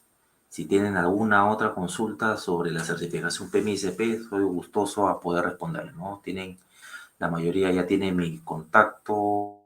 Speaker 2: Si tienen alguna otra consulta sobre la certificación PMICP, soy gustoso a poder responder, ¿no? La mayoría ya tiene mi contacto